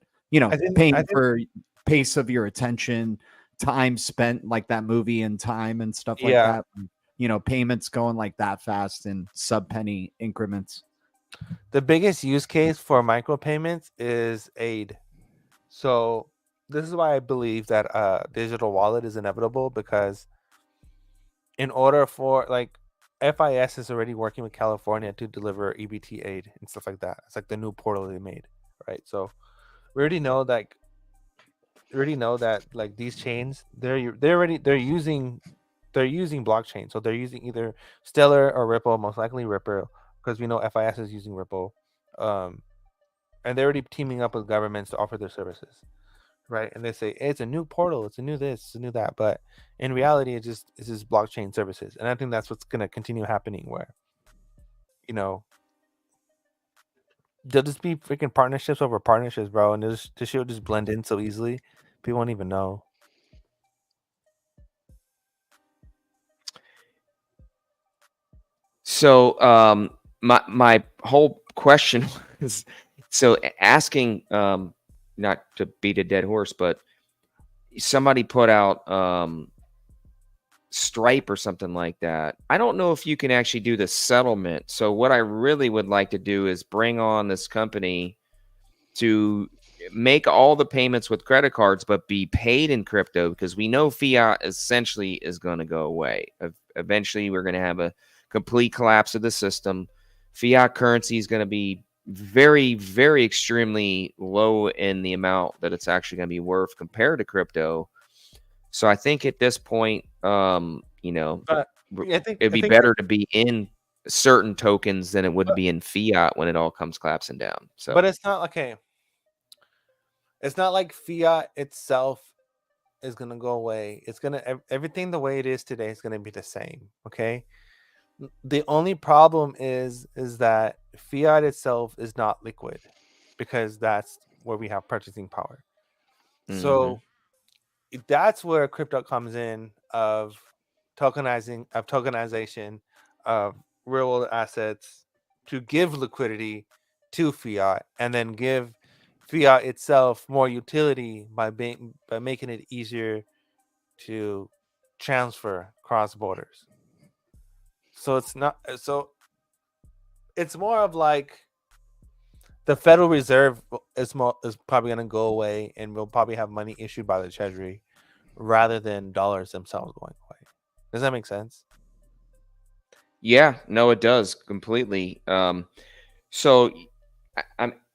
paying for pace of your attention, time spent, like that movie and time and stuff like Yeah. that. Payments going like that fast in sub penny increments. The biggest use case for micropayments is aid. So this is why I believe that digital wallet is inevitable, because in order for, like, FIS is already working with California to deliver EBT aid and stuff like that. It's like the new portal they made, right? So we already know that like these chains, they're using blockchain. So they're using either Stellar or Ripple, most likely Ripple, because we know FIS is using Ripple. And they're already teaming up with governments to offer their services, right? And they say, hey, it's a new portal, it's a new this, it's a new that, but in reality, it's just blockchain services. And I think that's what's going to continue happening, where they'll just be freaking partnerships over partnerships, bro, and this shit will just blend in so easily, people won't even know. So my whole question was, so asking, not to beat a dead horse, but somebody put out Stripe or something like that. I don't know if you can actually do the settlement. So what I really would like to do is bring on this company to make all the payments with credit cards, but be paid in crypto, because we know fiat essentially is going to go away. Eventually, we're going to have a complete collapse of the system. Fiat currency is going to be very, very extremely low in the amount that it's actually going to be worth compared to crypto. So I think at this point, it'd be better to be in certain tokens than it would be in fiat when it all comes collapsing down. So, but it's not okay. It's not like fiat itself is gonna go away. It's gonna, everything the way it is today is gonna be the same. Okay. The only problem is that fiat itself is not liquid, because that's where we have purchasing power. So that's where crypto comes in, of tokenization of real world assets, to give liquidity to fiat, and then give fiat itself more utility by making it easier to transfer cross borders. So it's more of like the Federal Reserve is probably going to go away, and we'll probably have money issued by the Treasury rather than dollars themselves going away. Does that make sense? Yeah, no, it does completely. So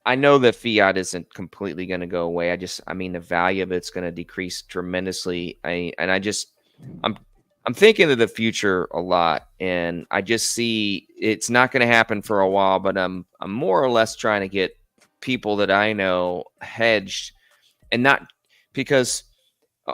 I know that fiat isn't completely going to go away. I mean, the value of it's going to decrease tremendously. I'm thinking of the future a lot, and I just see it's not going to happen for a while. But I'm more or less trying to get people that I know hedged, and not because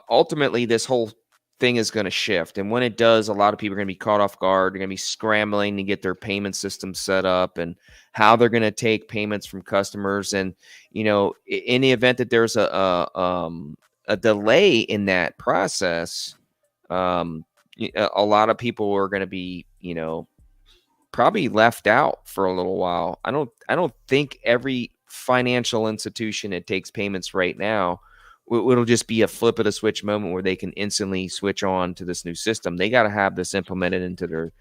ultimately this whole thing is going to shift. And when it does, a lot of people are going to be caught off guard. They're going to be scrambling to get their payment system set up and how they're going to take payments from customers. And, in the event that there's a delay in that process, a lot of people are going to be, probably left out for a little while. I don't think every financial institution that takes payments right now, it'll just be a flip of the switch moment where they can instantly switch on to this new system. They got to have this implemented into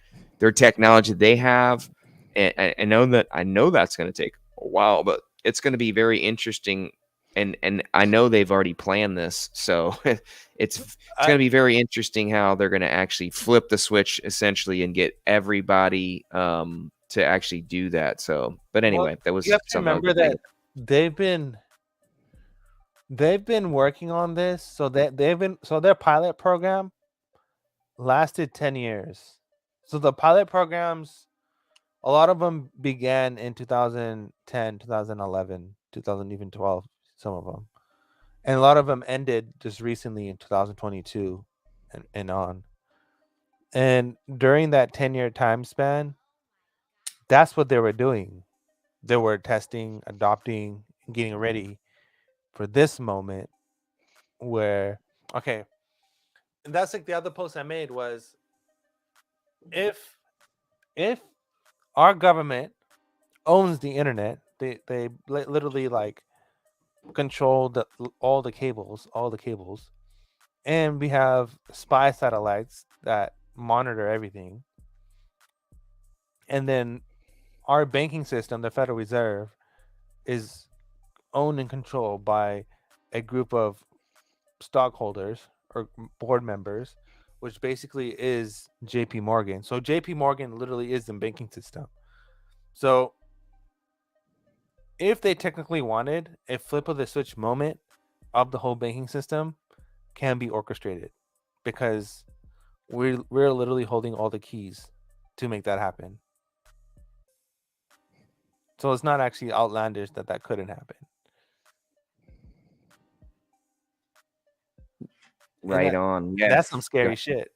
their technology they have. And I know that's going to take a while, but it's going to be very interesting. And I know they've already planned this, so it's going to be very interesting how they're going to actually flip the switch essentially and get everybody to actually do that. So, but anyway, that was You have to something I was remember thinking. that they've been working on this, so their pilot program lasted 10 years. So the pilot programs, a lot of them began in 2010, 2011, 2012, some of them. And a lot of them ended just recently in 2022 and on. And during that 10-year time span, that's what they were doing. They were testing, adopting, getting ready for this moment where, okay, and that's like the other post I made was if our government owns the internet, they literally like control all the cables, and we have spy satellites that monitor everything, and then our banking system, the Federal Reserve, is owned and controlled by a group of stockholders or board members, which basically is JP Morgan. So JP Morgan literally is the banking system. So if they technically wanted, a flip of the switch moment of the whole banking system can be orchestrated, because we're literally holding all the keys to make that happen. So it's not actually outlandish that couldn't happen. Right on. Yeah. That's some scary shit.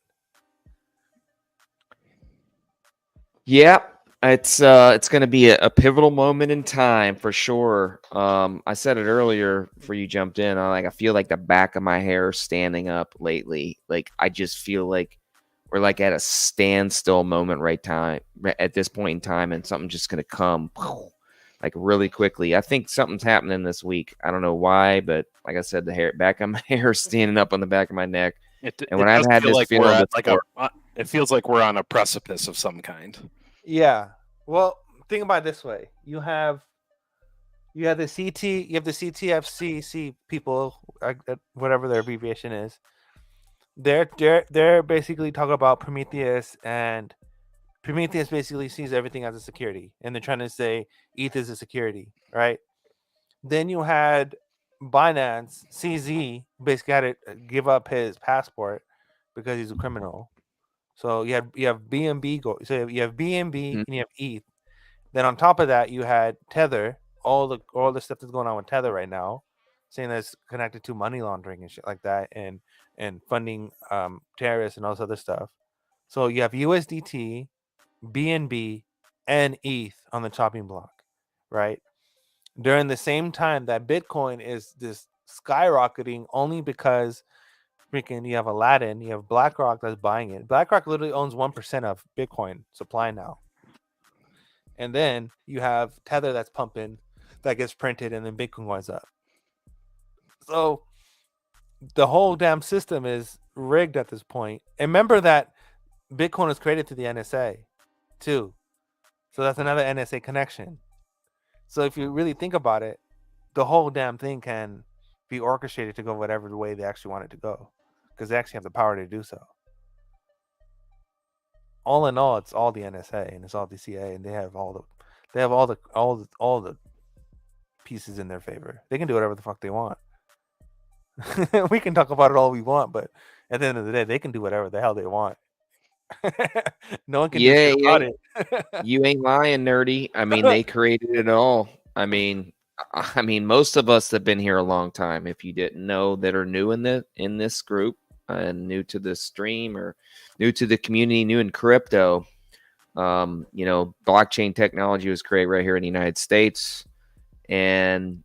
Yeah, it's going to be a pivotal moment in time for sure. I said it earlier before you jumped in. I feel like the back of my hair standing up lately. Like I just feel like we're like at a standstill moment at this point in time, and something's just going to come like really quickly. I think something's happening this week. I don't know why, but like I said, the back of my hair standing up on the back of my neck. And when I've had this feeling before, it feels like we're on a precipice of some kind. Yeah. Well, think about it this way: you have the CTFCC people, whatever their abbreviation is. They're basically talking about Prometheus, and Prometheus basically sees everything as a security, and they're trying to say ETH is a security, right? Then you had Binance CZ basically had to give up his passport because he's a criminal. So you have BNB so you have BNB and you have ETH. Then on top of that, you had Tether, all the stuff that's going on with Tether right now, saying that's connected to money laundering and shit like that, and funding terrorists and all this other stuff. So you have USDT, BNB, and ETH on the chopping block, right? During the same time that Bitcoin is this skyrocketing only because freaking you have Aladdin, you have BlackRock that's buying it. BlackRock literally owns 1% of Bitcoin supply now. And then you have Tether that's pumping, that gets printed, and then Bitcoin goes up. So the whole damn system is rigged at this point. And remember that Bitcoin was created through the NSA too. So that's another NSA connection. So if you really think about it, the whole damn thing can be orchestrated to go whatever the way they actually want it to go, because they actually have the power to do so. All in all, it's all the NSA and it's all the CIA, and they have all the pieces in their favor. They can do whatever the fuck they want. We can talk about it all we want, but at the end of the day, they can do whatever the hell they want. No one can do shit about it. You ain't lying, nerdy. I mean, they created it all. I mean, most of us have been here a long time. If you didn't know, that are new in this group and new to the stream or new to the community, new in crypto, blockchain technology was created right here in the United States, and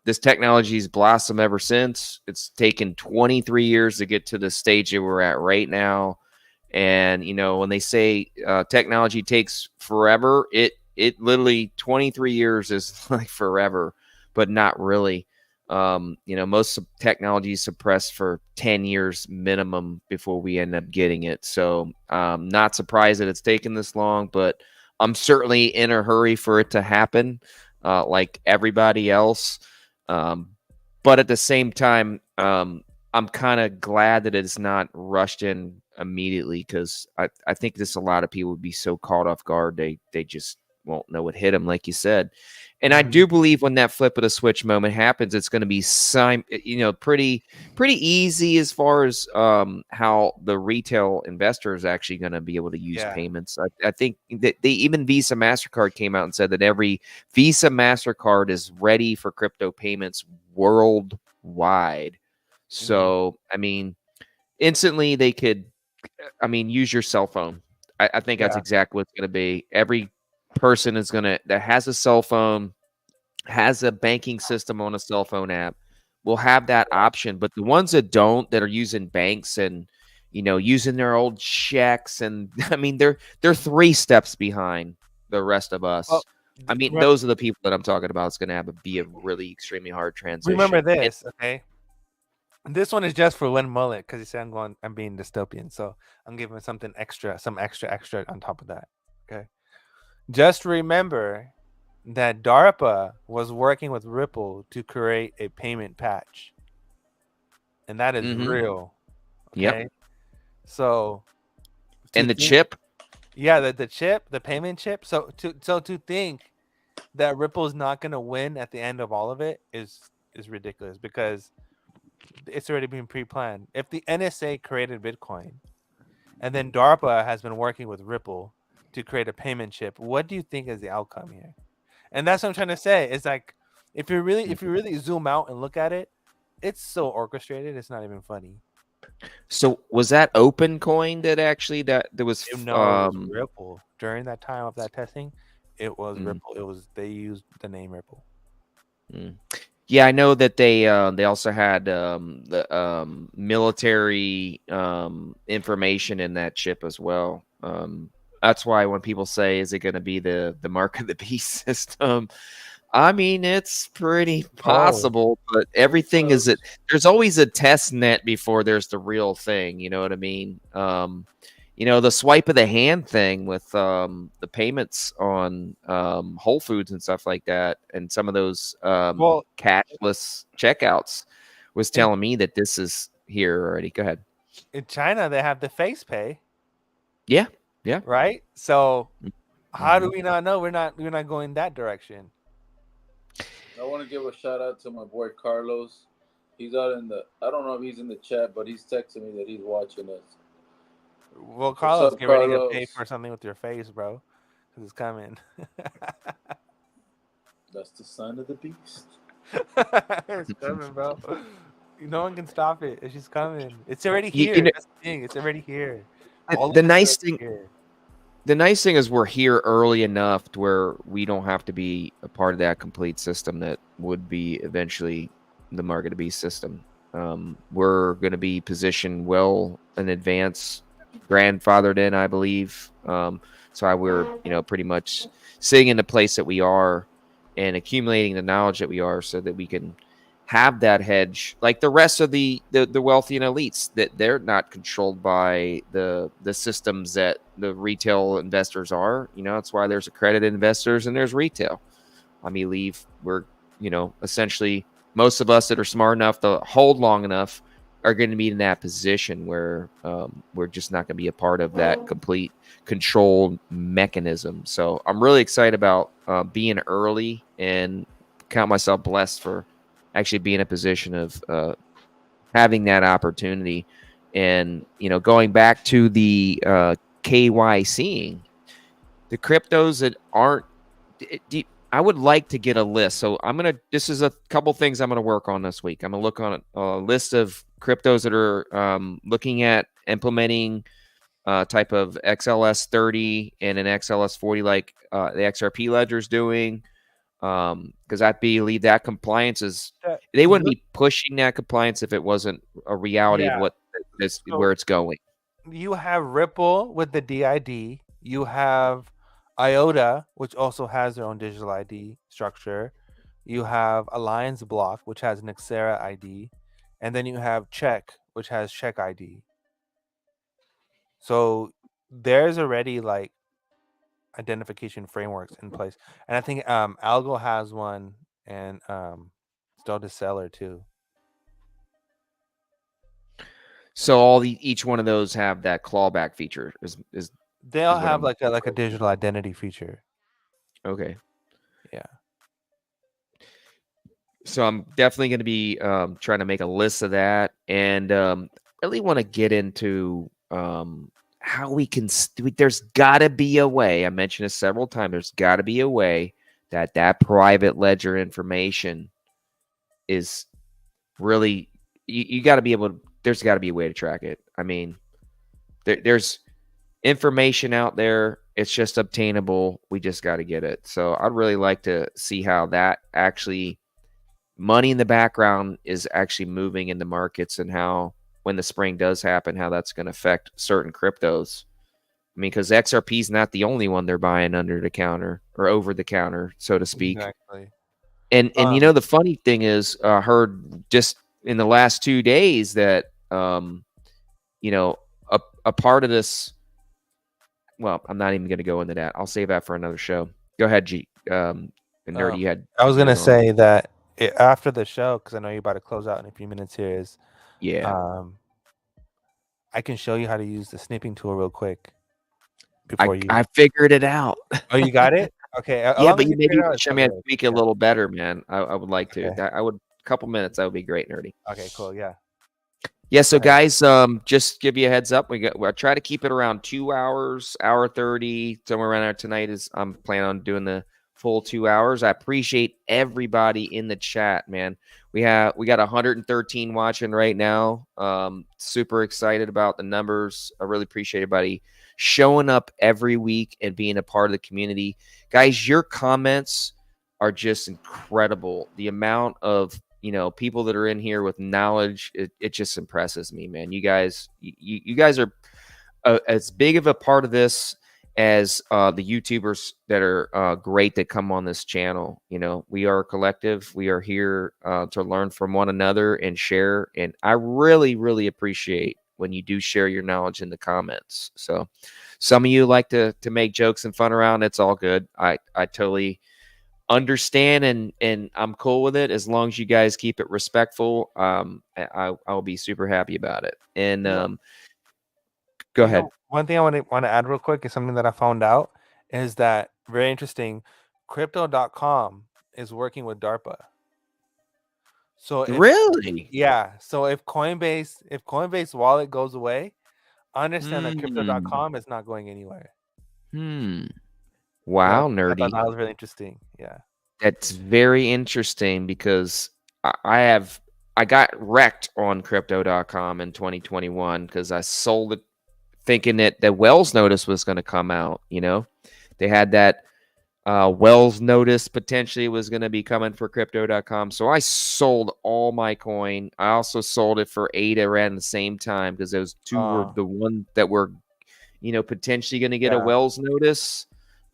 this technology has blossomed ever since. It's taken 23 years to get to the stage that we're at right now. And when they say technology takes forever, it literally 23 years is like forever, but not really. Most technology is suppressed for 10 years minimum before we end up getting it. So not surprised that it's taken this long, but I'm certainly in a hurry for it to happen, like everybody else. But at the same time, I'm kind of glad that it's not rushed in immediately, because I think this a lot of people would be so caught off guard they just won't know what hit them, like you said. And I do believe when that flip of the switch moment happens, it's going to be pretty easy as far as how the retail investor is actually going to be able to use payments. I think that even Visa MasterCard came out and said that every Visa MasterCard is ready for crypto payments worldwide. So I mean, instantly they could, use your cell phone. I think that's exactly what it's going to be. Every person that has a cell phone, has a banking system on a cell phone app, will have that option. But the ones that don't, that are using banks and using their old checks, and I mean they're 3 steps behind the rest of us. Well, those are the people that I'm talking about. It's going to be a really extremely hard transition. Remember this, okay? This one is just for Len Mullet, because he said I'm being dystopian, so I'm giving something extra, some extra on top of that. Okay, just remember that DARPA was working with Ripple to create a payment patch, and that is real. Okay? Yep. So, and the chip, the chip, the payment chip. So to think that Ripple is not going to win at the end of all of it is ridiculous, because it's already been pre-planned. If the NSA created Bitcoin, and then DARPA has been working with Ripple to create a payment chip, what do you think is the outcome here? And that's what I'm trying to say. It's like, if you really zoom out and look at it, it's so orchestrated. It's not even funny. So was that OpenCoin that was? No, it was Ripple during that time of that testing. It was Ripple. They used the name Ripple. Yeah, I know that they also had the military information in that chip as well. That's why when people say, "Is it going to be the mark of the beast system?" I mean, it's pretty possible, but everything is there's always a test net before there's the real thing. You know what I mean? The swipe of the hand thing with the payments on Whole Foods and stuff like that, and some of those cashless checkouts was telling me that this is here already. Go ahead. In China, they have the face pay. Yeah. Right. So how do we not know we're not going that direction? I want to give a shout out to my boy Carlos. He's out I don't know if he's in the chat, but he's texting me that he's watching us. Well, Carlos, get ready to pay for something with your face, bro, because it's coming. That's the sign of the beast. It's coming, bro. No one can stop it. It's just coming. It's already here. That's the thing. It's already here. The nice thing is we're here early enough to where we don't have to be a part of that complete system that would be eventually the mark of the beast system. We're going to be positioned well in advance, grandfathered in, I believe. So we're pretty much sitting in the place that we are and accumulating the knowledge that we are, so that we can have that hedge like the rest of the wealthy and elites, that they're not controlled by the systems that the retail investors are. That's why there's accredited investors and there's retail. I believe we're essentially, most of us that are smart enough to hold long enough are going to be in that position where we're just not going to be a part of that complete control mechanism. So I'm really excited about being early, and count myself blessed for actually be in a position of having that opportunity. And going back to the KYCing, the cryptos that aren't, I would like to get a list. So this is a couple things I'm going to work on this week. I'm going to look on a list of cryptos that are looking at implementing type of XLS 30 and an XLS 40, like the XRP ledger is doing. Because I believe that compliance is, they wouldn't be pushing that compliance if it wasn't a reality of what where it's going. You have Ripple with the DID. You have IOTA, which also has their own digital ID structure. You have Alliance Block, which has Nexera ID, and then you have Check, which has Check ID. So there's already like identification frameworks in place, and I think Algo has one, and Stone Seller too. So each one of those have that clawback feature. They all is what have I'm- like a digital identity feature. Okay. Yeah. So I'm definitely going to be trying to make a list of that, and really want to get into how we can. There's got to be a way. I mentioned it several times. There's got to be a way that private ledger information is really. You got to be able to. There's got to be a way to track it. I mean, there's information out there. It's just obtainable. We just got to get it. So I'd really like to see how that actually. Money in the background is actually moving in the markets, and how when the spring does happen, how that's going to affect certain cryptos. I mean, because XRP is not the only one they're buying under the counter or over the counter, so to speak. Exactly. And the funny thing is, I heard just in the last 2 days that a part of this. Well, I'm not even going to go into that. I'll save that for another show. Go ahead, G. Nerdy, you had. I was gonna say that after the show, because I know you're about to close out in a few minutes here, is I can show you how to use the snipping tool real quick. I figured it out. Oh, you got it? Okay. Yeah, but you maybe show me how to tweak it a little better, man. I would like to. Okay. I would. A couple minutes. That would be great, Nerdy. Okay. Cool. Yeah. Yeah. So, guys, just give you a heads up. I try to keep it around 2 hours, hour 30, somewhere around there. Tonight I'm planning on doing the full 2 hours. I appreciate everybody in the chat, man. We got 113 watching right now. Super excited about the numbers. I really appreciate everybody showing up every week and being a part of the community. Guys, your comments are just incredible. The amount of people that are in here with knowledge, it just impresses me, man. You guys are as big of a part of this as the YouTubers that are great that come on this channel. We are a collective. We are here to learn from one another and share. And I really, really appreciate when you do share your knowledge in the comments. So some of you like to make jokes and fun around. It's all good. I totally understand, and I'm cool with it as long as you guys keep it respectful. I'll be super happy about it. And go ahead. One thing I want to add real quick is something that I found out is that very interesting. Crypto.com is working with DARPA. So really, yeah. So if Coinbase wallet goes away, understand that Crypto.com is not going anywhere. Wow, yeah, Nerdy. I thought that was really interesting. Yeah, that's very interesting because I got wrecked on Crypto.com in 2021 because I sold it thinking that the Wells notice was going to come out. They had that Wells notice potentially was going to be coming for Crypto.com. So I sold all my coin. I also sold it for ADA around the same time because those two were the one that were, potentially going to get a Wells notice.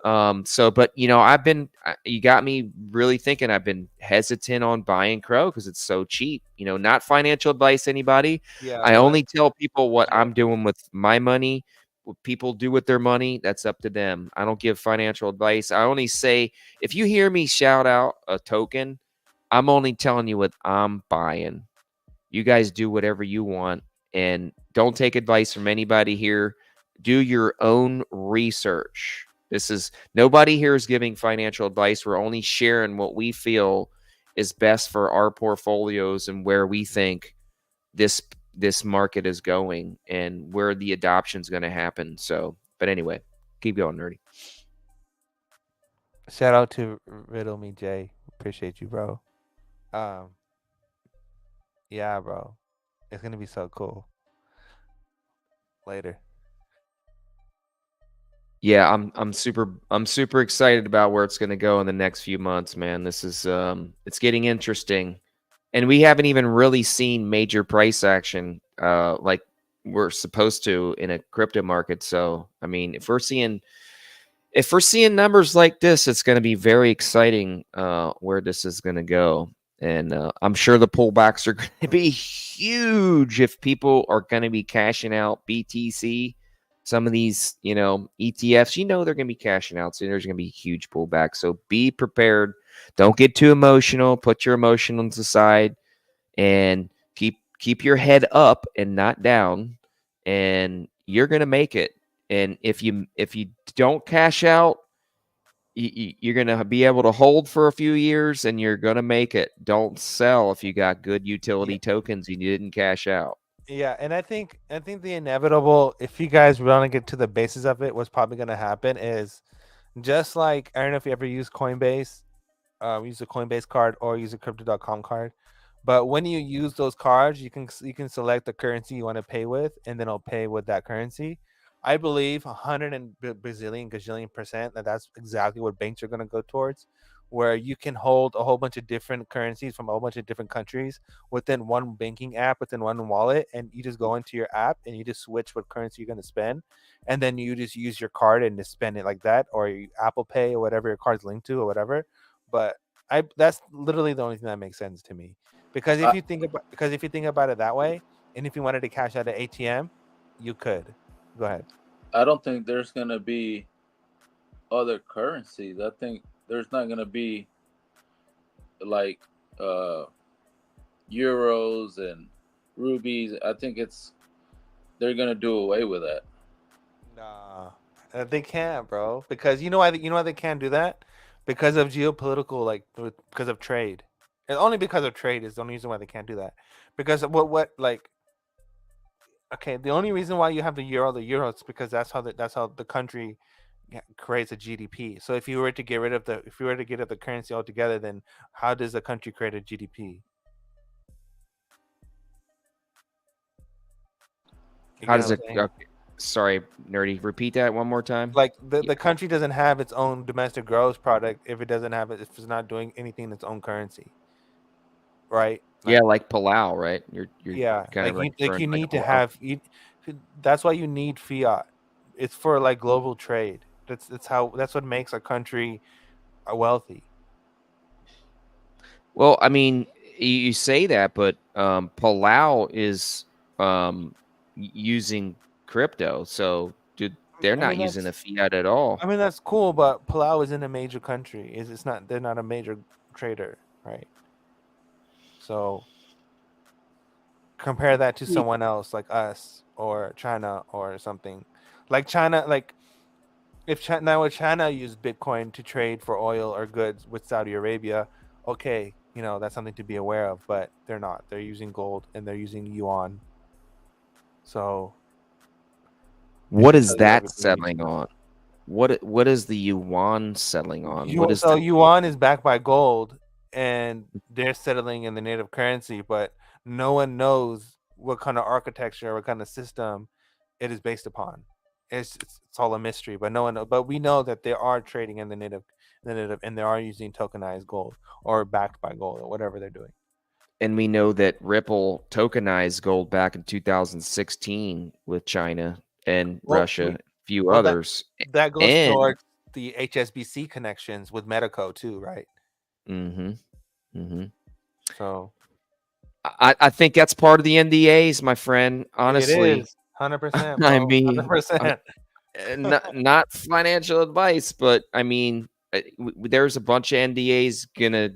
But you got me really thinking. I've been hesitant on buying Crow because it's so cheap. Not financial advice, anybody. Yeah, I only tell people what I'm doing with my money. What people do with their money, that's up to them. I don't give financial advice. I only say, if you hear me shout out a token, I'm only telling you what I'm buying. You guys do whatever you want, and don't take advice from anybody here. Do your own research. Nobody here is giving financial advice. We're only sharing what we feel is best for our portfolios and where we think this market is going and where the adoption is going to happen. So, but anyway, keep going, Nerdy. Shout out to Riddle Me Jay. Appreciate you, bro. Yeah, bro. It's gonna be so cool. Later. Yeah, I'm super excited about where it's going to go in the next few months, man. This is it's getting interesting. And we haven't even really seen major price action like we're supposed to in a crypto market. So, I mean, if if we're seeing numbers like this, it's going to be very exciting where this is going to go. And I'm sure the pullbacks are going to be huge if people are going to be cashing out BTC. Some of these, ETFs, they're going to be cashing out. So there's going to be huge pullbacks. So be prepared. Don't get too emotional. Put your emotions aside and keep your head up and not down. And you're going to make it. And if you don't cash out, you're going to be able to hold for a few years and you're going to make it. Don't sell if you got good utility tokens and you didn't cash out. Yeah, and I think the inevitable, if you guys want to get to the basis of it, what's probably going to happen is just like, I don't know if you ever use Coinbase, use a Coinbase card or use a Crypto.com card. But when you use those cards, you can select the currency you want to pay with, and then it'll pay with that currency. I believe 100 and bazillion gazillion percent that's exactly what banks are going to go towards, where you can hold a whole bunch of different currencies from a whole bunch of different countries within one banking app, within one wallet, and you just go into your app and you just switch what currency you're going to spend, and then you just use your card and just spend it like that, or Apple Pay or whatever your card's linked to or whatever. But that's literally the only thing that makes sense to me. Because if you think about it that way, and if you wanted to cash out an ATM, you could. Go ahead. I don't think there's gonna be other currencies. I think there's not gonna be like euros and rubies. I think they're gonna do away with that. Nah, they can't, bro. Because you know why they can't do that? Because of geopolitical, because of trade. And only because of trade is the only reason why they can't do that. Because the only reason why you have the euro is because that's how the country creates a GDP. So if you were to get rid of the currency altogether, then how does the country create a GDP? How does it? Sorry, nerdy. Repeat that one more time. Like the country doesn't have its own domestic gross product if it's not doing anything in its own currency. Right. Like Palau, right? You're kind of you need to have. That's why you need fiat. It's for global trade. That's what makes a country wealthy. Well, I mean, you say that, but Palau is using crypto, so they're not using the fiat at all. I mean, that's cool, but Palau isn't a major country. They're not a major trader, right? So compare that to someone else like us or China or something. Like China, if China used Bitcoin to trade for oil or goods with Saudi Arabia, okay, that's something to be aware of, but they're not. They're using gold and they're using yuan. So what is that settling on? What is the yuan settling on? Yuan is backed by gold and they're settling in the native currency, but no one knows what kind of architecture or what kind of system it is based upon. It's all a mystery, but but we know that they are trading in the native, and they are using tokenized gold or backed by gold or whatever they're doing. And we know that Ripple tokenized gold back in 2016 with China and Russia, a few others. That goes towards the HSBC connections with Medico too, right? So I think that's part of the NDAs, my friend. Honestly, it is 100%. I mean, 100%. Not financial advice, but I mean, there's a bunch of NDAs gonna,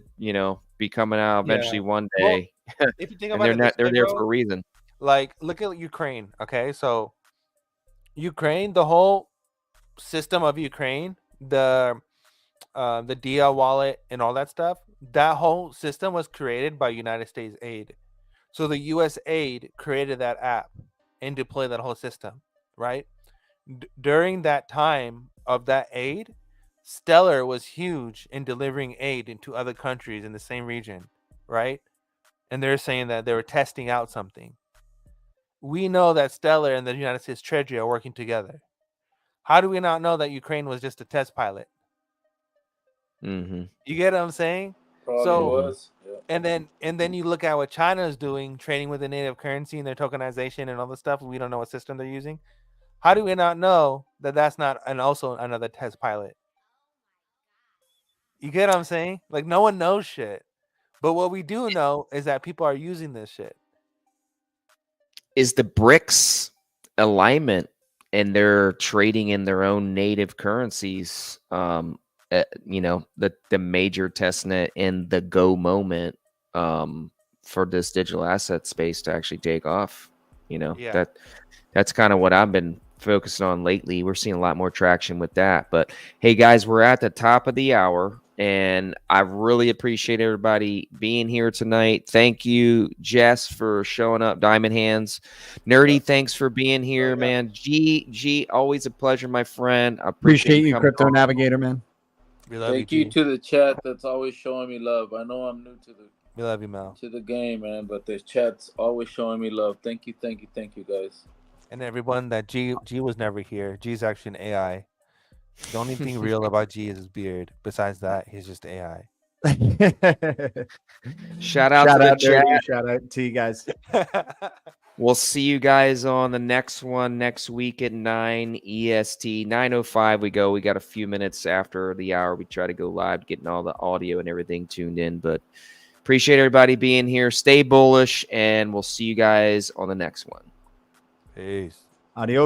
be coming out eventually one day. Well, if you think about they're there for a reason. Like, look at Ukraine. Okay, so Ukraine, the whole system of Ukraine, the DIA wallet and all that stuff, that whole system was created by United States aid. So the U.S. aid created that app and deployed that whole system, right? During that time of that aid, Stellar was huge in delivering aid into other countries in the same region, right? And they're saying that they were testing out something. We know that Stellar and the United States Treasury are working together. How do we not know that Ukraine was just a test pilot? Mm-hmm. You get what I'm saying? Probably was. Yeah. And then you look at what China is doing, trading with the native currency and their tokenization and all the stuff. We don't know what system they're using. How do we not know that's not, and also another test pilot. You get what I'm saying? Like, no one knows shit. But what we do know is that people are using this shit. Is the BRICS alignment and they're trading in their own native currencies, you know, the major testnet in the go moment for this digital asset space to actually take off. You know, Yeah. that's kind of what I've been focusing on lately. We're seeing a lot more traction with that. But hey, guys, we're at the top of the hour, and I really appreciate everybody being here tonight. Thank you, Jess, for showing up. Diamond Hands, Nerdy, thanks for being here, man. G, always a pleasure, my friend. I Appreciate you, coming Crypto on. Navigator, man. We love Thank you, you G. to the chat that's always showing me love. I know I'm new to We love you, Mel. to the game, man, but the chat's always showing me love. Thank you, guys. And everyone that G was never here. G's actually an AI. The only thing real about G is his beard. Besides that, he's just AI. Shout out to the chat. Nerdy. Shout out to you guys. We'll see you guys on the next one next week at 9 EST. 9:05 we go. We got a few minutes after the hour. We try to go live, getting all the audio and everything tuned in. But appreciate everybody being here. Stay bullish, and we'll see you guys on the next one. Peace. Adios.